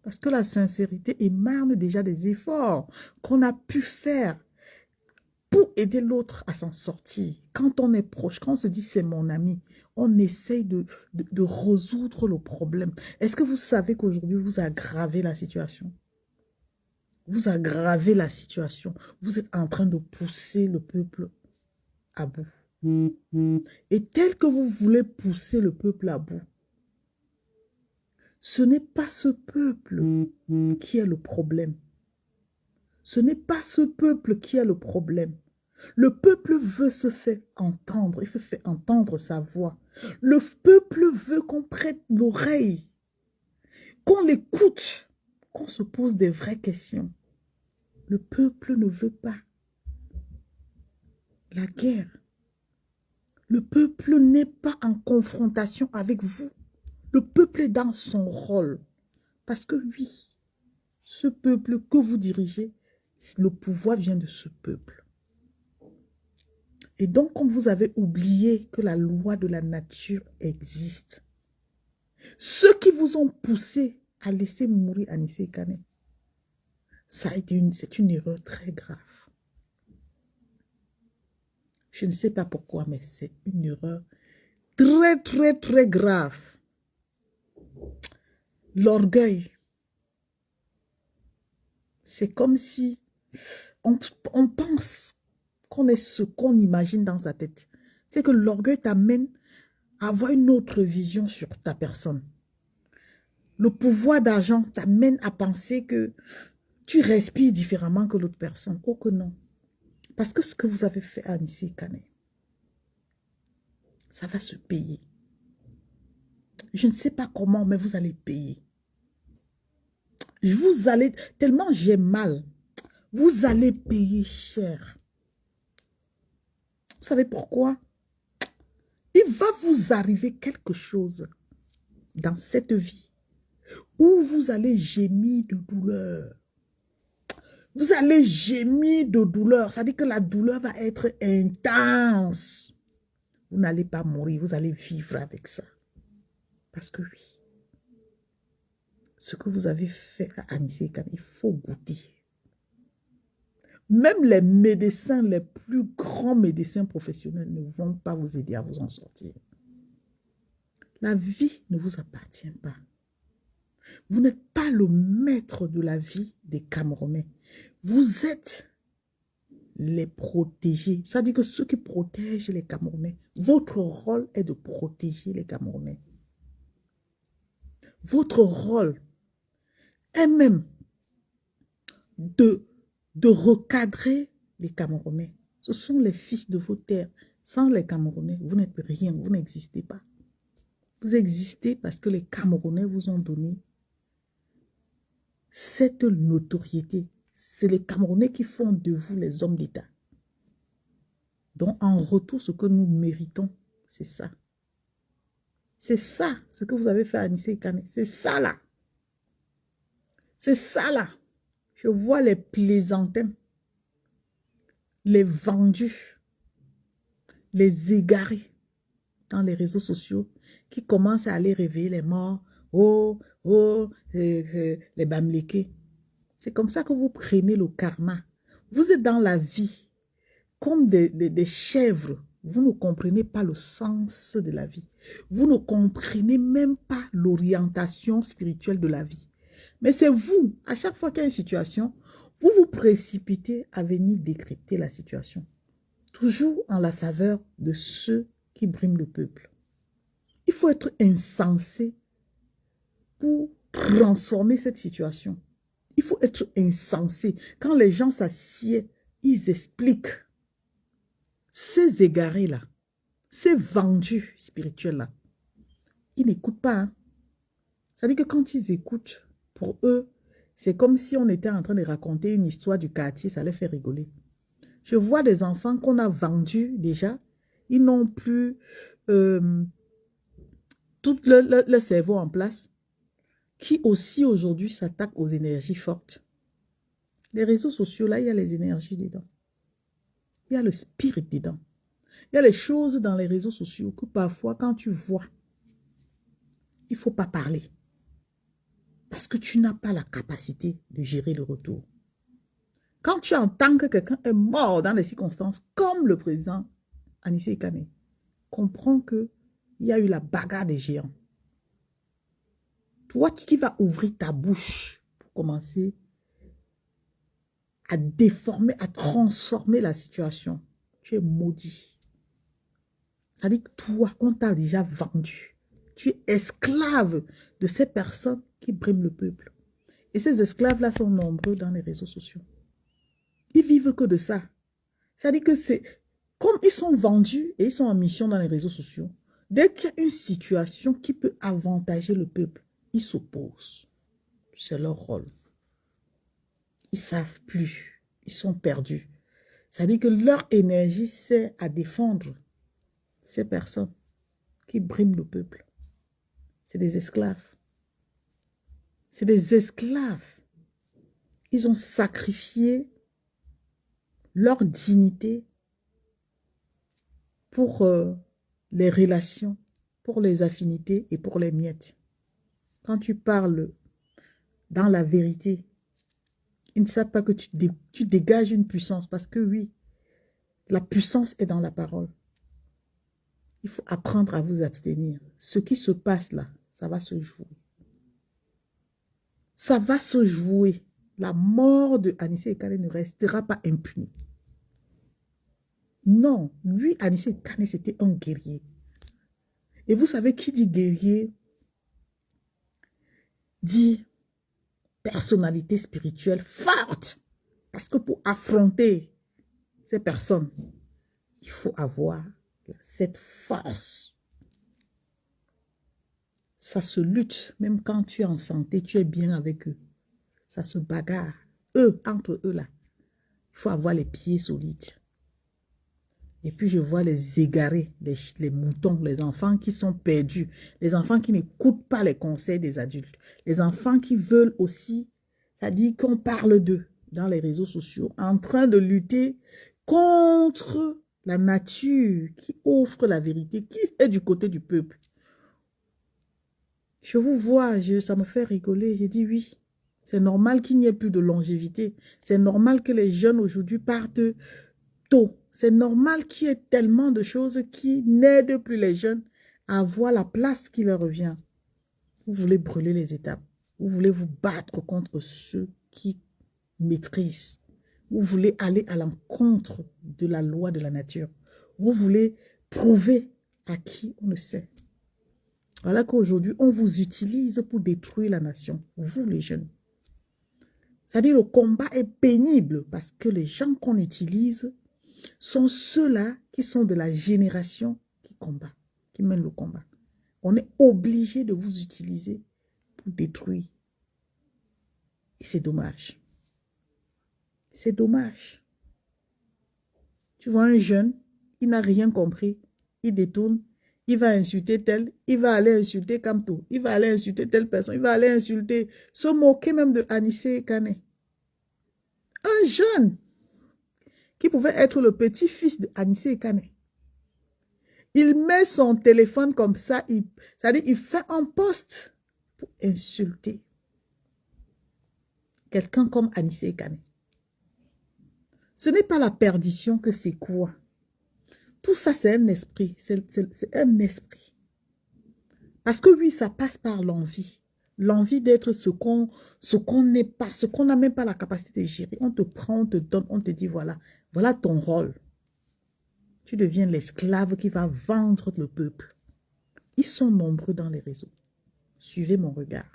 Parce que la sincérité émane déjà des efforts qu'on a pu faire pour aider l'autre à s'en sortir. Quand on est proche, quand on se dit c'est mon ami, on essaye de résoudre le problème. Est-ce que vous savez qu'aujourd'hui, vous aggravez la situation? Vous aggravez la situation. Vous êtes en train de pousser le peuple à bout. Et tel que vous voulez pousser le peuple à bout, ce n'est pas ce peuple qui est le problème. Ce n'est pas ce peuple qui est le problème. Le peuple veut se faire entendre. Il veut faire entendre sa voix. Le peuple veut qu'on prête l'oreille, qu'on l'écoute, qu'on se pose des vraies questions. Le peuple ne veut pas la guerre. Le peuple n'est pas en confrontation avec vous. Le peuple est dans son rôle. Parce que oui, ce peuple que vous dirigez, le pouvoir vient de ce peuple. Et donc, comme vous avez oublié que la loi de la nature existe, ceux qui vous ont poussé à laisser mourir Anissé Kane, c'est une erreur très grave. Je ne sais pas pourquoi, mais c'est une erreur très, très, très grave. L'orgueil, c'est comme si on pense qu'on est ce qu'on imagine dans sa tête. C'est que l'orgueil t'amène à avoir une autre vision sur ta personne. Le pouvoir d'argent t'amène à penser que tu respires différemment que l'autre personne. Oh que non. Parce que ce que vous avez fait à Anissé Kane, ça va se payer. Je ne sais pas comment, mais vous allez payer. Vous allez, tellement j'ai mal, vous allez payer cher. Vous savez pourquoi? Il va vous arriver quelque chose dans cette vie où vous allez gémir de douleur. Vous allez gémir de douleur. Ça veut dire que la douleur va être intense. Vous n'allez pas mourir, vous allez vivre avec ça. Parce que oui, ce que vous avez fait à Anissé Kane, il faut goûter. Même les médecins, les plus grands médecins professionnels ne vont pas vous aider à vous en sortir. La vie ne vous appartient pas. Vous n'êtes pas le maître de la vie des Camerounais. Vous êtes les protégés. Ça dit que ceux qui protègent les Camerounais, votre rôle est de protéger les Camerounais. Votre rôle est même de recadrer les Camerounais. Ce sont les fils de vos terres. Sans les Camerounais, vous n'êtes rien, vous n'existez pas. Vous existez parce que les Camerounais vous ont donné cette notoriété. C'est les Camerounais qui font de vous les hommes d'État. Donc, en retour, ce que nous méritons, c'est ça. C'est ça, ce que vous avez fait à Anissé Kane. C'est ça, là. C'est ça, là. Je vois les plaisantins, les vendus, les égarés dans les réseaux sociaux qui commencent à aller réveiller les morts. Oh, oh, les bamlékés. C'est comme ça que vous prenez le karma. Vous êtes dans la vie comme des chèvres. Vous ne comprenez pas le sens de la vie. Vous ne comprenez même pas l'orientation spirituelle de la vie. Mais c'est vous, à chaque fois qu'il y a une situation, vous vous précipitez à venir décrypter la situation. Toujours en la faveur de ceux qui briment le peuple. Il faut être insensé pour transformer cette situation. Il faut être insensé. Quand les gens s'assiedent, ils expliquent. Ces égarés-là, ces vendus spirituels-là, ils n'écoutent pas. Hein? Ça veut dire que quand ils écoutent, pour eux, c'est comme si on était en train de raconter une histoire du quartier, ça les fait rigoler. Je vois des enfants qu'on a vendus déjà, ils n'ont plus tout le cerveau en place, qui aussi aujourd'hui s'attaquent aux énergies fortes. Les réseaux sociaux, là, il y a les énergies dedans. Il y a le spirit dedans. Il y a les choses dans les réseaux sociaux que parfois, quand tu vois, il ne faut pas parler. Parce que tu n'as pas la capacité de gérer le retour. Quand tu entends que quelqu'un est mort dans des circonstances comme le président Anissé Kane, comprends qu'il y a eu la bagarre des géants. Toi qui vas ouvrir ta bouche pour commencer à déformer, à transformer la situation, tu es maudit. Ça veut dire que toi, on t'a déjà vendu. Tu es esclave de ces personnes qui briment le peuple. Et ces esclaves-là sont nombreux dans les réseaux sociaux. Ils vivent que de ça. Ça veut dire que c'est comme ils sont vendus et ils sont en mission dans les réseaux sociaux. Dès qu'il y a une situation qui peut avantager le peuple, ils s'opposent. C'est leur rôle. Ils ne savent plus. Ils sont perdus. Ça veut dire que leur énergie sert à défendre ces personnes qui briment le peuple. C'est des esclaves. C'est des esclaves. Ils ont sacrifié leur dignité pour les relations, pour les affinités et pour les miettes. Quand tu parles dans la vérité, ils ne savent pas que tu dégages une puissance parce que oui, la puissance est dans la parole. Il faut apprendre à vous abstenir. Ce qui se passe là, ça va se jouer. Ça va se jouer. La mort de Anissé Kane ne restera pas impunie. Non, lui, Anissé Kane, c'était un guerrier. Et vous savez qui dit guerrier, dit personnalité spirituelle forte. Parce que pour affronter ces personnes, il faut avoir cette force. Ça se lutte, même quand tu es en santé, tu es bien avec eux. Ça se bagarre. Eux, entre eux là, il faut avoir les pieds solides. Et puis je vois les égarés, les moutons, les enfants qui sont perdus, les enfants qui n'écoutent pas les conseils des adultes, les enfants qui veulent aussi, ça dit qu'on parle d'eux dans les réseaux sociaux, en train de lutter contre la nature qui offre la vérité, qui est du côté du peuple. Je vous vois, ça me fait rigoler, j'ai dit oui. C'est normal qu'il n'y ait plus de longévité. C'est normal que les jeunes aujourd'hui partent tôt. C'est normal qu'il y ait tellement de choses qui n'aident plus les jeunes à avoir la place qui leur revient. Vous voulez brûler les étapes. Vous voulez vous battre contre ceux qui maîtrisent. Vous voulez aller à l'encontre de la loi de la nature. Vous voulez prouver à qui on ne sait. Voilà qu'aujourd'hui, on vous utilise pour détruire la nation. Vous, les jeunes. C'est-à-dire le combat est pénible parce que les gens qu'on utilise sont ceux-là qui sont de la génération qui combat, qui mène le combat. On est obligé de vous utiliser pour détruire. Et c'est dommage. C'est dommage. Tu vois un jeune, il n'a rien compris, il détourne, il va insulter tel, il va aller insulter Kamto, il va aller insulter telle personne, il va aller insulter, se moquer même de Anissé Kane. Un jeune qui pouvait être le petit-fils de Anissé Kane. Il met son téléphone comme ça, c'est-à-dire il fait un post pour insulter quelqu'un comme Anissé Kane. Ce n'est pas la perdition que c'est quoi. Tout ça, c'est un esprit. C'est un esprit. Parce que oui, ça passe par l'envie. L'envie d'être ce qu'on n'est pas, ce qu'on n'a même pas la capacité de gérer. On te prend, on te donne, on te dit voilà, voilà ton rôle. Tu deviens l'esclave qui va vendre le peuple. Ils sont nombreux dans les réseaux. Suivez mon regard.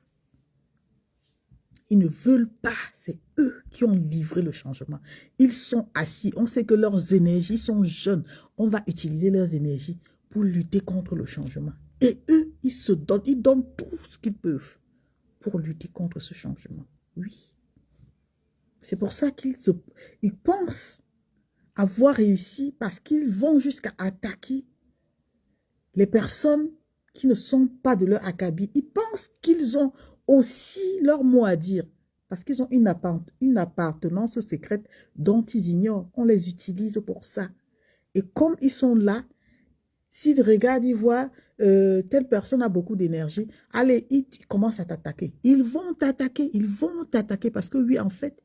Ils ne veulent pas, c'est eux qui ont livré le changement. Ils sont assis, on sait que leurs énergies sont jeunes. On va utiliser leurs énergies pour lutter contre le changement. Et eux, ils se donnent, ils donnent tout ce qu'ils peuvent pour lutter contre ce changement. Oui. C'est pour ça qu'ils pensent avoir réussi parce qu'ils vont jusqu'à attaquer les personnes qui ne sont pas de leur acabit. Ils pensent qu'ils ont aussi leur mot à dire parce qu'ils ont une appartenance secrète dont ils ignorent. On les utilise pour ça. Et comme ils sont là, s'ils regardent, ils voient telle personne a beaucoup d'énergie, allez, ils commencent à t'attaquer. Ils vont t'attaquer parce que oui, en fait,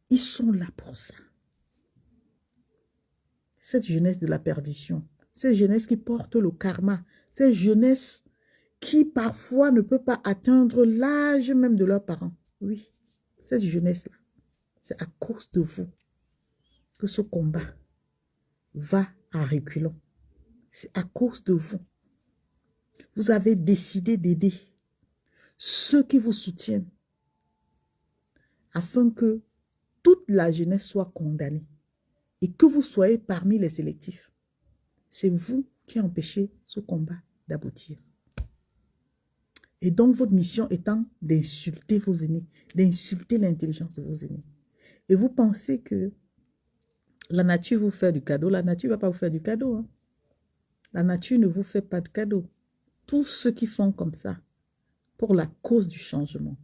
ils sont là pour ça. Cette jeunesse de la perdition, cette jeunesse qui porte le karma, cette jeunesse qui parfois ne peut pas atteindre l'âge même de leurs parents. Oui, cette jeunesse-là, c'est à cause de vous que ce combat va en reculant. C'est à cause de vous. Vous avez décidé d'aider ceux qui vous soutiennent afin que toute la jeunesse soit condamnée et que vous soyez parmi les sélectifs. C'est vous qui empêchez ce combat d'aboutir. Et donc, votre mission étant d'insulter vos aînés, d'insulter l'intelligence de vos aînés. Et vous pensez que la nature vous fait du cadeau. La nature ne va pas vous faire du cadeau. Hein. La nature ne vous fait pas de cadeau. Tous ceux qui font comme ça, pour la cause du changement,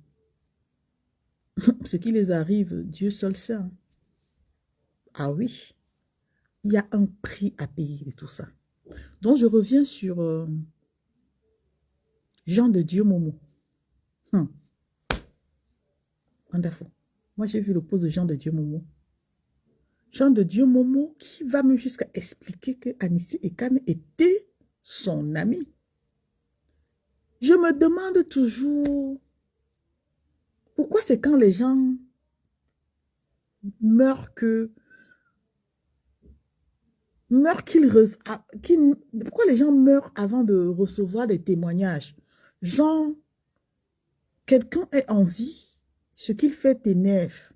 ce qui les arrive, Dieu seul sait. Hein. Ah oui, il y a un prix à payer de tout ça. Donc, je reviens sur Jean de Dieu Momo. Wonderful. Moi, j'ai vu le post de Jean de Dieu Momo. Jean de Dieu Momo qui va même jusqu'à expliquer que Anissé Ekane était son ami. Je me demande toujours pourquoi c'est quand les gens meurent pourquoi les gens meurent avant de recevoir des témoignages. Genre, quelqu'un est en vie, ce qu'il fait t'énerve.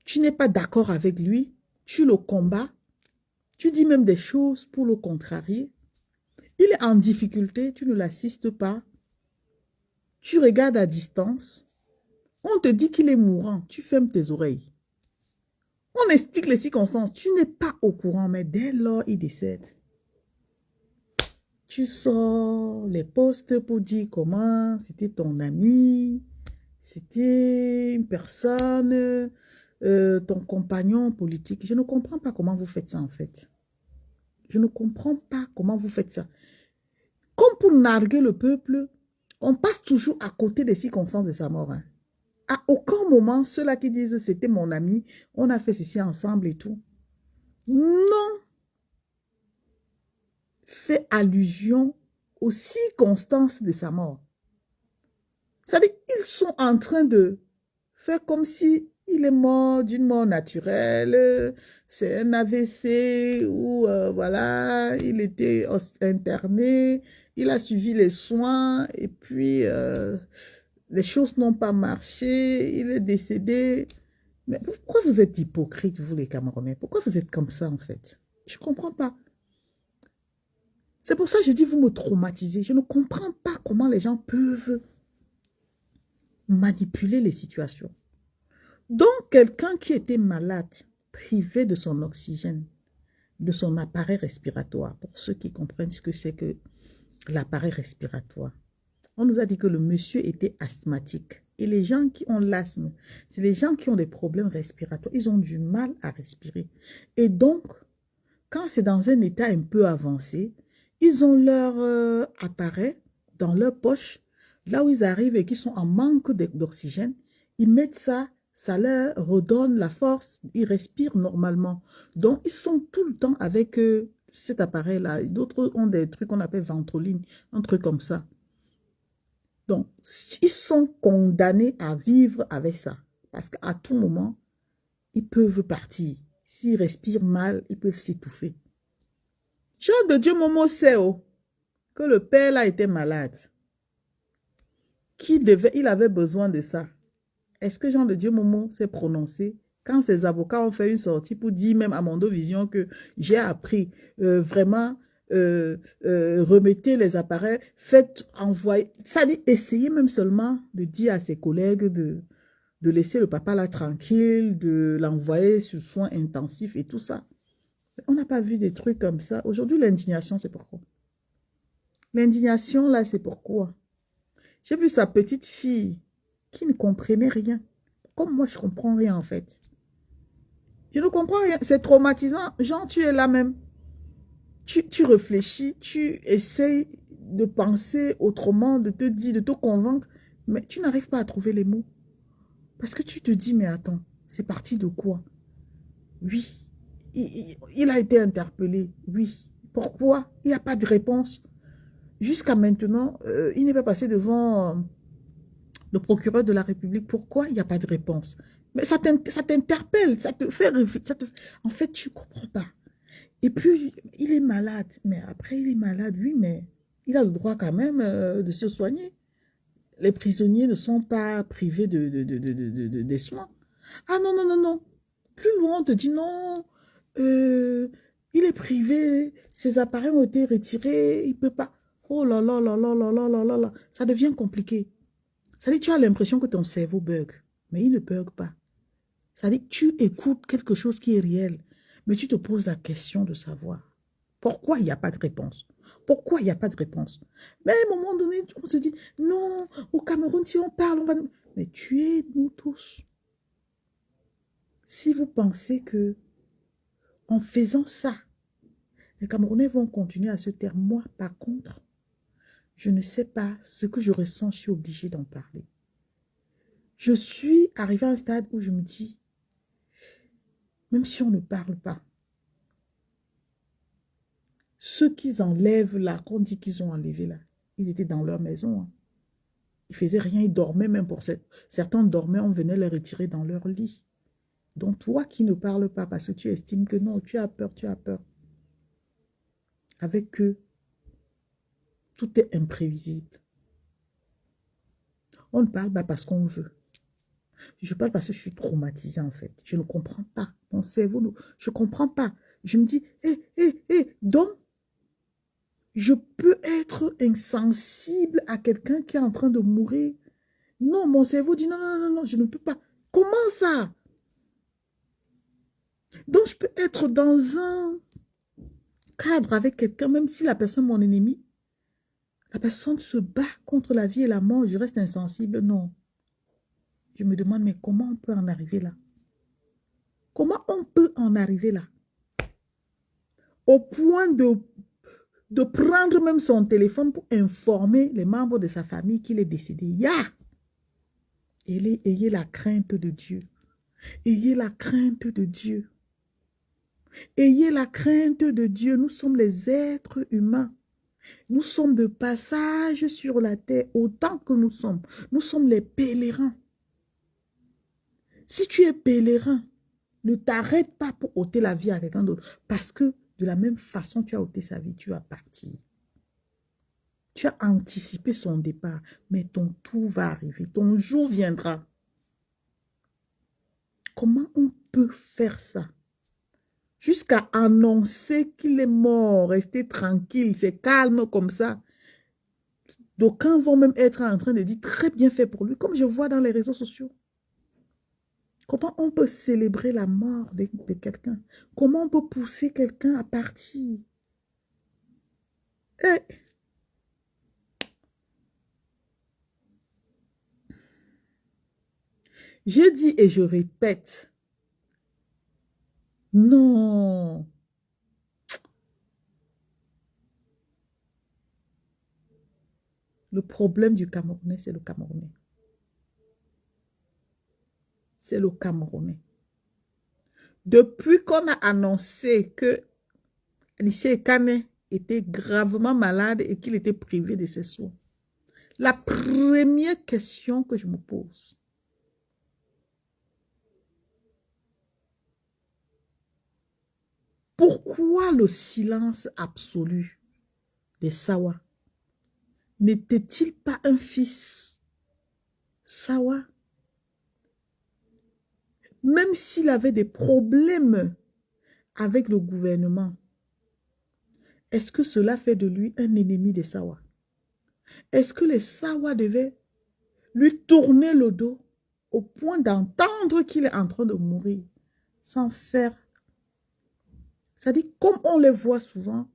Tu n'es pas d'accord avec lui, tu le combats, tu dis même des choses pour le contrarier. Il est en difficulté, tu ne l'assistes pas. Tu regardes à distance. On te dit qu'il est mourant, tu fermes tes oreilles. On explique les circonstances, tu n'es pas au courant, mais dès lors il décède. Tu sors les posts pour dire comment c'était ton ami, c'était une personne, ton compagnon politique. Je ne comprends pas comment vous faites ça en fait. Je ne comprends pas comment vous faites ça. Comme pour narguer le peuple, on passe toujours à côté des circonstances de sa mort. Hein. À aucun moment, ceux-là qui disent c'était mon ami, on a fait ceci ensemble et tout. Non. Fait allusion aux circonstances de sa mort. C'est-à-dire qu'ils sont en train de faire comme si il est mort d'une mort naturelle, c'est un AVC ou voilà, il était interné, il a suivi les soins et puis les choses n'ont pas marché, il est décédé. Mais pourquoi vous êtes hypocrites, vous les Camerounais? Pourquoi vous êtes comme ça en fait? Je ne comprends pas. C'est pour ça que je dis, vous me traumatisez. Je ne comprends pas comment les gens peuvent manipuler les situations. Donc, quelqu'un qui était malade, privé de son oxygène, de son appareil respiratoire, pour ceux qui comprennent ce que c'est que l'appareil respiratoire, on nous a dit que le monsieur était asthmatique. Et les gens qui ont l'asthme, c'est les gens qui ont des problèmes respiratoires. Ils ont du mal à respirer. Et donc, quand c'est dans un état un peu avancé, ils ont leur appareil dans leur poche, là où ils arrivent et qu'ils sont en manque d'oxygène. Ils mettent ça, ça leur redonne la force, ils respirent normalement. Donc, ils sont tout le temps avec cet appareil-là. D'autres ont des trucs qu'on appelle ventoline, un truc comme ça. Donc, ils sont condamnés à vivre avec ça. Parce qu'à tout moment, ils peuvent partir. S'ils respirent mal, ils peuvent s'étouffer. Jean de Dieu Momo sait que le père là était malade. Il avait besoin de ça. Est-ce que Jean de Dieu Momo s'est prononcé quand ses avocats ont fait une sortie pour dire même à Mondovision que j'ai appris vraiment remettez les appareils, faites envoyer. Ça dit essayez même seulement de dire à ses collègues de laisser le papa là tranquille, de l'envoyer sur soins intensifs et tout ça. On n'a pas vu des trucs comme ça. Aujourd'hui, l'indignation, c'est pourquoi? L'indignation, là, c'est pourquoi? J'ai vu sa petite fille qui ne comprenait rien. Comme moi, je ne comprends rien, en fait. Je ne comprends rien. C'est traumatisant. Genre, tu es là même. Tu réfléchis, tu essayes de penser autrement, de te dire, de te convaincre, mais tu n'arrives pas à trouver les mots. Parce que tu te dis, mais attends, c'est parti de quoi? Oui. Il a été interpellé. Oui. Pourquoi? Il n'y a pas de réponse. Jusqu'à maintenant, il n'est pas passé devant le procureur de la République. Pourquoi il n'y a pas de réponse? Mais ça t'interpelle, ça te fait réfléchir. En fait, tu ne comprends pas. Et puis, il est malade. Mais après, il est malade, oui, mais il a le droit quand même de se soigner. Les prisonniers ne sont pas privés des soins. Ah non, non, non, non. Plus loin, on te dit non, il est privé, ses appareils ont été retirés, il ne peut pas. Oh là là là là là là là là là. Ça devient compliqué. Ça dit, tu as l'impression que ton cerveau bug, mais il ne bug pas. Ça dit, tu écoutes quelque chose qui est réel, mais tu te poses la question de savoir. Pourquoi il n'y a pas de réponse? Pourquoi il n'y a pas de réponse? Mais à un moment donné, on se dit, non, au Cameroun, si on parle, on va... Mais tuez-nous tous. Si vous pensez que en faisant ça, les Camerounais vont continuer à se taire, moi, par contre, je ne sais pas ce que je ressens, je suis obligée d'en parler. Je suis arrivée à un stade où je me dis, même si on ne parle pas, ceux qu'ils enlèvent là, qu'on dit qu'ils ont enlevé là, ils étaient dans leur maison. Hein. Ils faisaient rien, ils dormaient même pour cette... Certains dormaient, on venait les retirer dans leur lit. Donc toi qui ne parles pas parce que tu estimes que non, tu as peur, tu as peur. Avec eux, tout est imprévisible. On ne parle pas parce qu'on veut. Je parle parce que je suis traumatisée en fait. Je ne comprends pas. Mon cerveau, je ne comprends pas. Je me dis, donc, je peux être insensible à quelqu'un qui est en train de mourir. Non, mon cerveau dit, non, non, non, non, je ne peux pas. Comment ça? Donc, je peux être dans un cadre avec quelqu'un, même si la personne est mon ennemi. La personne se bat contre la vie et la mort. Je reste insensible. Non. Je me demande, mais comment on peut en arriver là? Comment on peut en arriver là? Au point de prendre même son téléphone pour informer les membres de sa famille qu'il est décédé. Ayez la crainte de Dieu. Ayez la crainte de Dieu. Ayez la crainte de Dieu. Nous sommes les êtres humains. Nous sommes de passage sur la terre autant que nous sommes. Nous sommes les pèlerins. Si tu es pèlerin, ne t'arrête pas pour ôter la vie à quelqu'un d'autre. Parce que de la même façon tu as ôté sa vie, tu vas partir. Tu as anticipé son départ, mais ton tour va arriver. Ton jour viendra. Comment on peut faire ça? Jusqu'à annoncer qu'il est mort, rester tranquille, c'est calme comme ça. D'aucuns vont même être en train de dire très bien fait pour lui, comme je vois dans les réseaux sociaux. Comment on peut célébrer la mort de quelqu'un? Comment on peut pousser quelqu'un à partir? Et je dis et je répète, non. Le problème du Camerounais, c'est le Camerounais. C'est le Camerounais. Depuis qu'on a annoncé que Lycée Kane était gravement malade et qu'il était privé de ses soins, la première question que je me pose, pourquoi le silence absolu des Sawa? N'était-il pas un fils Sawa? Même s'il avait des problèmes avec le gouvernement, est-ce que cela fait de lui un ennemi des Sawa? Est-ce que les Sawa devaient lui tourner le dos au point d'entendre qu'il est en train de mourir sans faire? C'est-à-dire, comme on les voit souvent,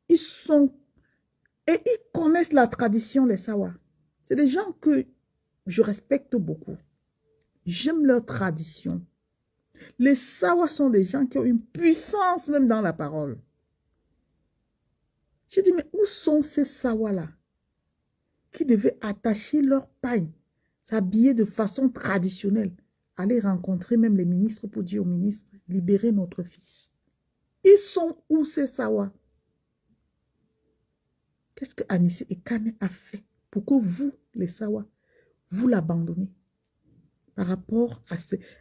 ils sont et ils connaissent la tradition, les Sawa. C'est des gens que je respecte beaucoup. J'aime leur tradition. Les Sawa sont des gens qui ont une puissance même dans la parole. J'ai dit, mais où sont ces Sawa-là qui devaient attacher leur pagne, s'habiller de façon traditionnelle, aller rencontrer même les ministres pour dire aux ministres, libérez notre fils. Ils sont où ces Sawa? Qu'est-ce que Anissé et Kane a fait pour que vous, les Sawa, vous l'abandonnez par rapport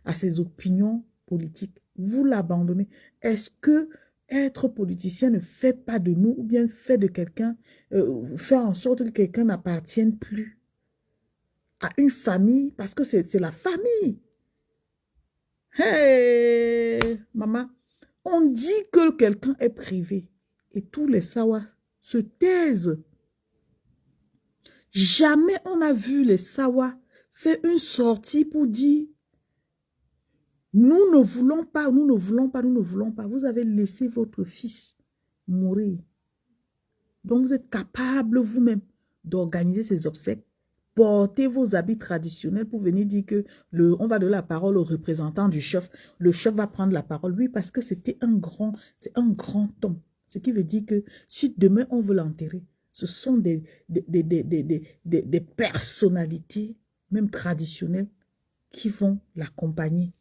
à ses opinions politiques? Vous l'abandonnez. Est-ce que être politicien ne fait pas de nous, ou bien fait de quelqu'un, faire en sorte que quelqu'un n'appartienne plus à une famille, parce que c'est la famille. Hey, maman, on dit que quelqu'un est privé et tous les Sawa se taisent. Jamais on a vu les Sawa faire une sortie pour dire nous ne voulons pas, nous ne voulons pas, nous ne voulons pas. Vous avez laissé votre fils mourir. Donc, vous êtes capable vous-même d'organiser ces obsèques. Portez vos habits traditionnels pour venir dire que on va donner la parole au représentant du chef. Le chef va prendre la parole. Oui, parce que c'est un grand homme. Ce qui veut dire que si demain on veut l'enterrer, ce sont des personnalités, même traditionnelles, qui vont l'accompagner.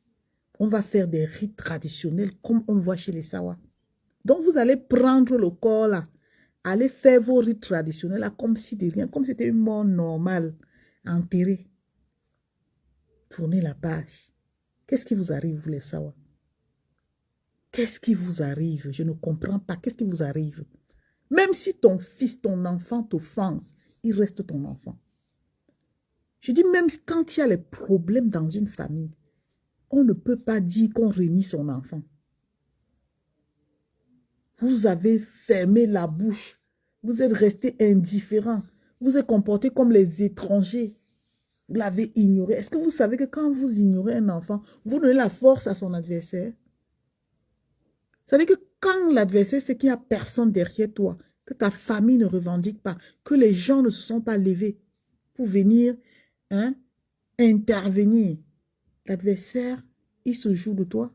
On va faire des rites traditionnels comme on voit chez les Sawa. Donc, vous allez prendre le corps là, allez faire vos rites traditionnels là, comme si de rien, comme si c'était une mort normale, enterrée. Tournez la page. Qu'est-ce qui vous arrive, vous les Sawa? Qu'est-ce qui vous arrive? Je ne comprends pas. Qu'est-ce qui vous arrive? Même si ton fils, ton enfant t'offense, il reste ton enfant. Je dis même quand il y a les problèmes dans une famille, on ne peut pas dire qu'on renie son enfant. Vous avez fermé la bouche. Vous êtes resté indifférent. Vous êtes comporté comme les étrangers. Vous l'avez ignoré. Est-ce que vous savez que quand vous ignorez un enfant, vous donnez la force à son adversaire? Ça veut dire que quand l'adversaire sait qu'il n'y a personne derrière toi, que ta famille ne revendique pas, que les gens ne se sont pas levés pour venir intervenir, l'adversaire, il se joue de toi.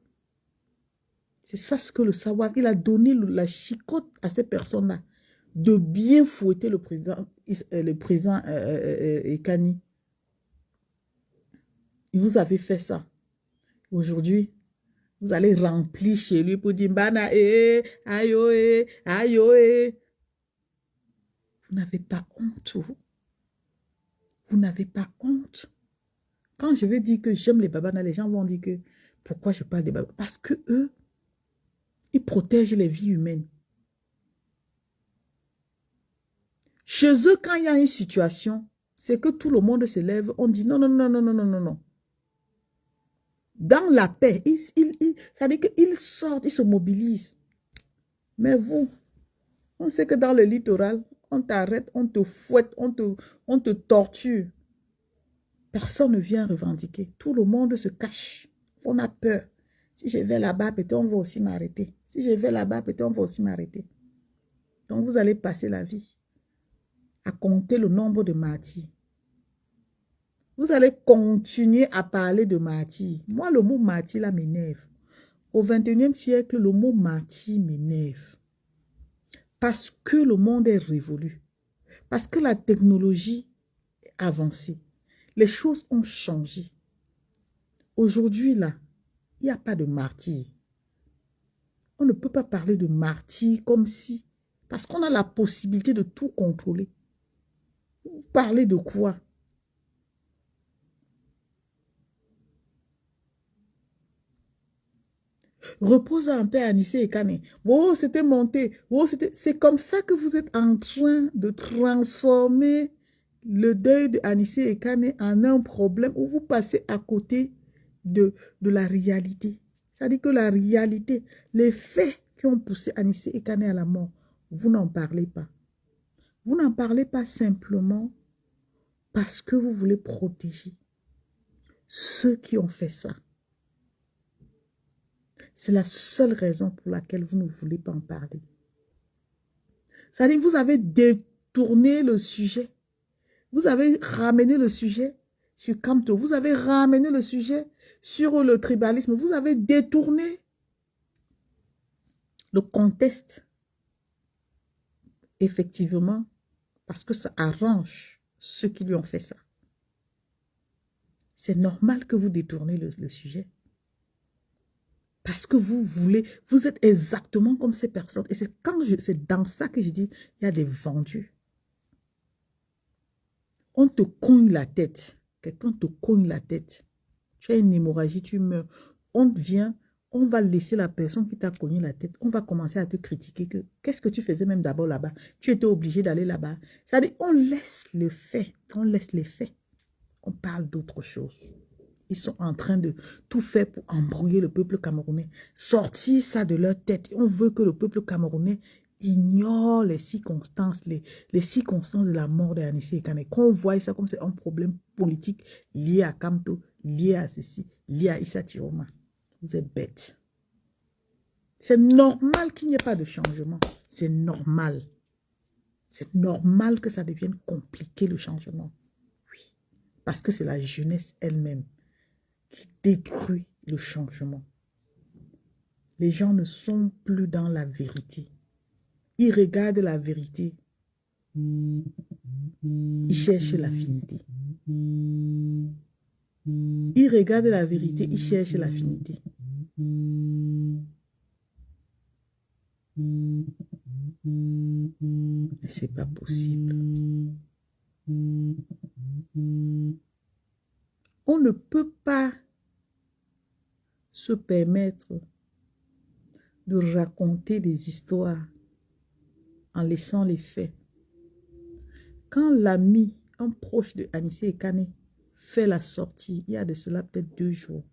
C'est ça ce que le savoir, il a donné la chicotte à ces personnes-là, de bien fouetter le président Ekani. Vous avez fait ça. Aujourd'hui, vous allez remplir chez lui pour dire Bana, ayo, ayo. Vous n'avez pas honte, vous. Vous n'avez pas honte. Quand je vais dire que j'aime les babana, les gens vont dire que pourquoi je parle des babana? Parce que eux, ils protègent les vies humaines. Chez eux, quand il y a une situation, c'est que tout le monde se lève, on dit non, non, non, non, non, non, non, non. Dans la paix, ça veut dire qu'ils sortent, ils se mobilisent. Mais vous, on sait que dans le littoral, on t'arrête, on te fouette, on te torture. Personne ne vient revendiquer. Tout le monde se cache. On a peur. Si je vais là-bas, peut-être on va aussi m'arrêter. Si je vais là-bas, peut-être on va aussi m'arrêter. Donc vous allez passer la vie à compter le nombre de martyrs. Vous allez continuer à parler de martyrs. Moi, le mot martyr, là, m'énerve. Au XXIe siècle, le mot martyr m'énerve. Parce que le monde est révolu. Parce que la technologie est avancée. Les choses ont changé. Aujourd'hui, là, il n'y a pas de martyr. On ne peut pas parler de martyr comme si... Parce qu'on a la possibilité de tout contrôler. Vous parlez de quoi? Repose en paix, Anissé Ekane. Oh, c'était monté. Oh, c'est comme ça que vous êtes en train de transformer le deuil de Anissé Ekane en un problème où vous passez à côté de la réalité. C'est-à-dire que la réalité, les faits qui ont poussé Anissé Ekane à la mort, vous n'en parlez pas. Vous n'en parlez pas simplement parce que vous voulez protéger ceux qui ont fait ça. C'est la seule raison pour laquelle vous ne voulez pas en parler. C'est-à-dire que vous avez détourné le sujet. Vous avez ramené le sujet sur Kamto. Vous avez ramené le sujet sur le tribalisme. Vous avez détourné le contexte. Effectivement, parce que ça arrange ceux qui lui ont fait ça. C'est normal que vous détournez le sujet. Parce que vous voulez, vous êtes exactement comme ces personnes. Et c'est dans ça que je dis, il y a des vendus. On te cogne la tête. Quelqu'un te cogne la tête. Tu as une hémorragie, tu meurs. On vient, on va laisser la personne qui t'a cogné la tête. On va commencer à te critiquer. Qu'est-ce que tu faisais même d'abord là-bas? Tu étais obligé d'aller là-bas. C'est-à-dire, on laisse le fait. On laisse les faits. On parle d'autre chose. Ils sont en train de tout faire pour embrouiller le peuple camerounais. Sortir ça de leur tête. On veut que le peuple camerounais ignore les circonstances, les circonstances de la mort d'Anissé Ekane. Qu'on voit ça comme c'est un problème politique lié à Kamto, lié à ceci, lié à Issa Tiroma. Vous êtes bêtes. C'est normal qu'il n'y ait pas de changement. C'est normal. C'est normal que ça devienne compliqué, le changement. Oui. Parce que c'est la jeunesse elle-même qui détruit le changement. Les gens ne sont plus dans la vérité. Ils regardent la vérité. Ils cherchent l'affinité. Ils regardent la vérité, ils cherchent l'affinité. C'est pas possible. On ne peut pas se permettre de raconter des histoires en laissant les faits. Quand l'ami, un proche de Anissé Ekane, fait la sortie, il y a de cela peut-être 2 jours,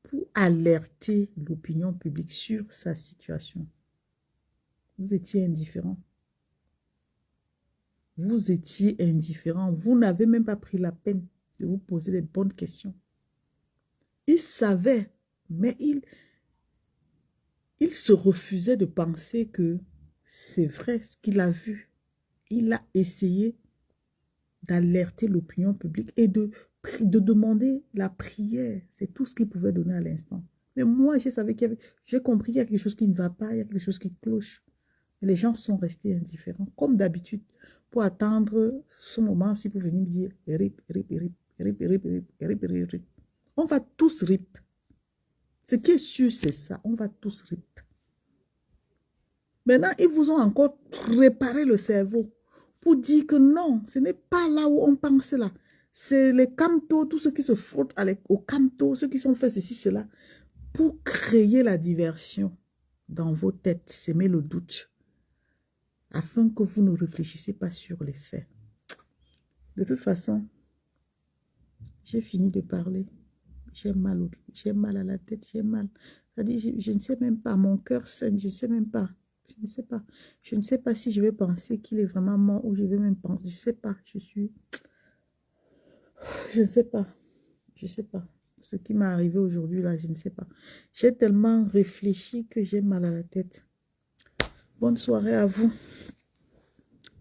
pour alerter l'opinion publique sur sa situation, vous étiez indifférent. Vous étiez indifférent. Vous n'avez même pas pris la peine de vous poser des bonnes questions. Il savait, mais il se refusait de penser que c'est vrai ce qu'il a vu. Il a essayé d'alerter l'opinion publique et de demander la prière. C'est tout ce qu'il pouvait donner à l'instant. Mais moi, j'ai compris qu'il y a quelque chose qui ne va pas, il y a quelque chose qui cloche. Mais les gens sont restés indifférents, comme d'habitude, pour attendre ce moment-ci pour venir me dire rip, rip, rip, rip, rip, rip, rip, rip, rip. On va tous rip. Ce qui est sûr, c'est ça. On va tous rip. Maintenant, ils vous ont encore préparé le cerveau pour dire que non, ce n'est pas là où on pense là. C'est les cantos, tous ceux qui se frottent au canto, ceux qui sont fait ceci, cela, pour créer la diversion dans vos têtes, s'aimer le doute, afin que vous ne réfléchissiez pas sur les faits. De toute façon, j'ai fini de parler. J'ai mal à la tête, j'ai mal. C'est-à-dire, je ne sais même pas, mon cœur saigne, je ne sais même pas. Je ne sais pas. Je ne sais pas si je vais penser qu'il est vraiment mort ou je vais même penser. Je ne sais pas. Je ne sais pas. Je ne sais pas. Ce qui m'est arrivé aujourd'hui, là, je ne sais pas. J'ai tellement réfléchi que j'ai mal à la tête. Bonne soirée à vous.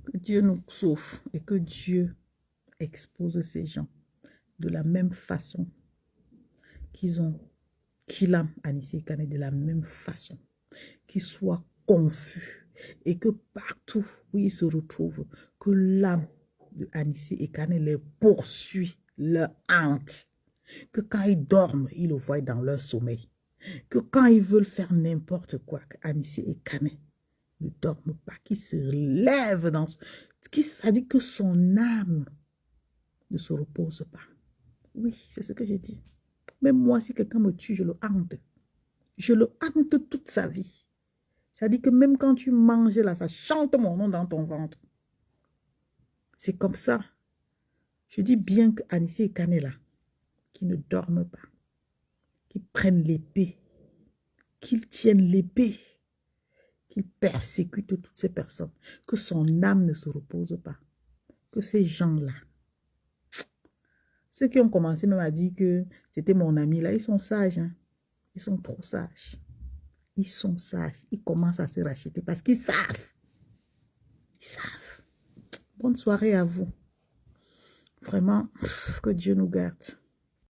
Que Dieu nous sauve et que Dieu expose ces gens de la même façon qu'il a Anissé Ekane, de la même façon, qu'ils soient confus et que partout où ils se retrouvent, que l'âme de Anissé Ekane les poursuit, leur hante, que quand ils dorment, ils le voient dans leur sommeil, que quand ils veulent faire n'importe quoi, Anissé Ekane ne dorme pas, qu'il se lève dans... Ça dit que son âme ne se repose pas. Oui, c'est ce que j'ai dit. Même moi, si quelqu'un me tue, je le hante. Je le hante toute sa vie. C'est-à-dire que même quand tu manges là, ça chante mon nom dans ton ventre. C'est comme ça. Je dis bien que Anissé Ekane est là, qui ne dorment pas, qui prennent l'épée, qu'ils tiennent l'épée, qu'ils persécutent toutes ces personnes, que son âme ne se repose pas, que ces gens-là, ceux qui ont commencé même à dire que c'était mon ami là, ils sont sages, hein? Ils sont trop sages. Ils sont sages. Ils commencent à se racheter parce qu'ils savent. Ils savent. Bonne soirée à vous. Vraiment, que Dieu nous garde.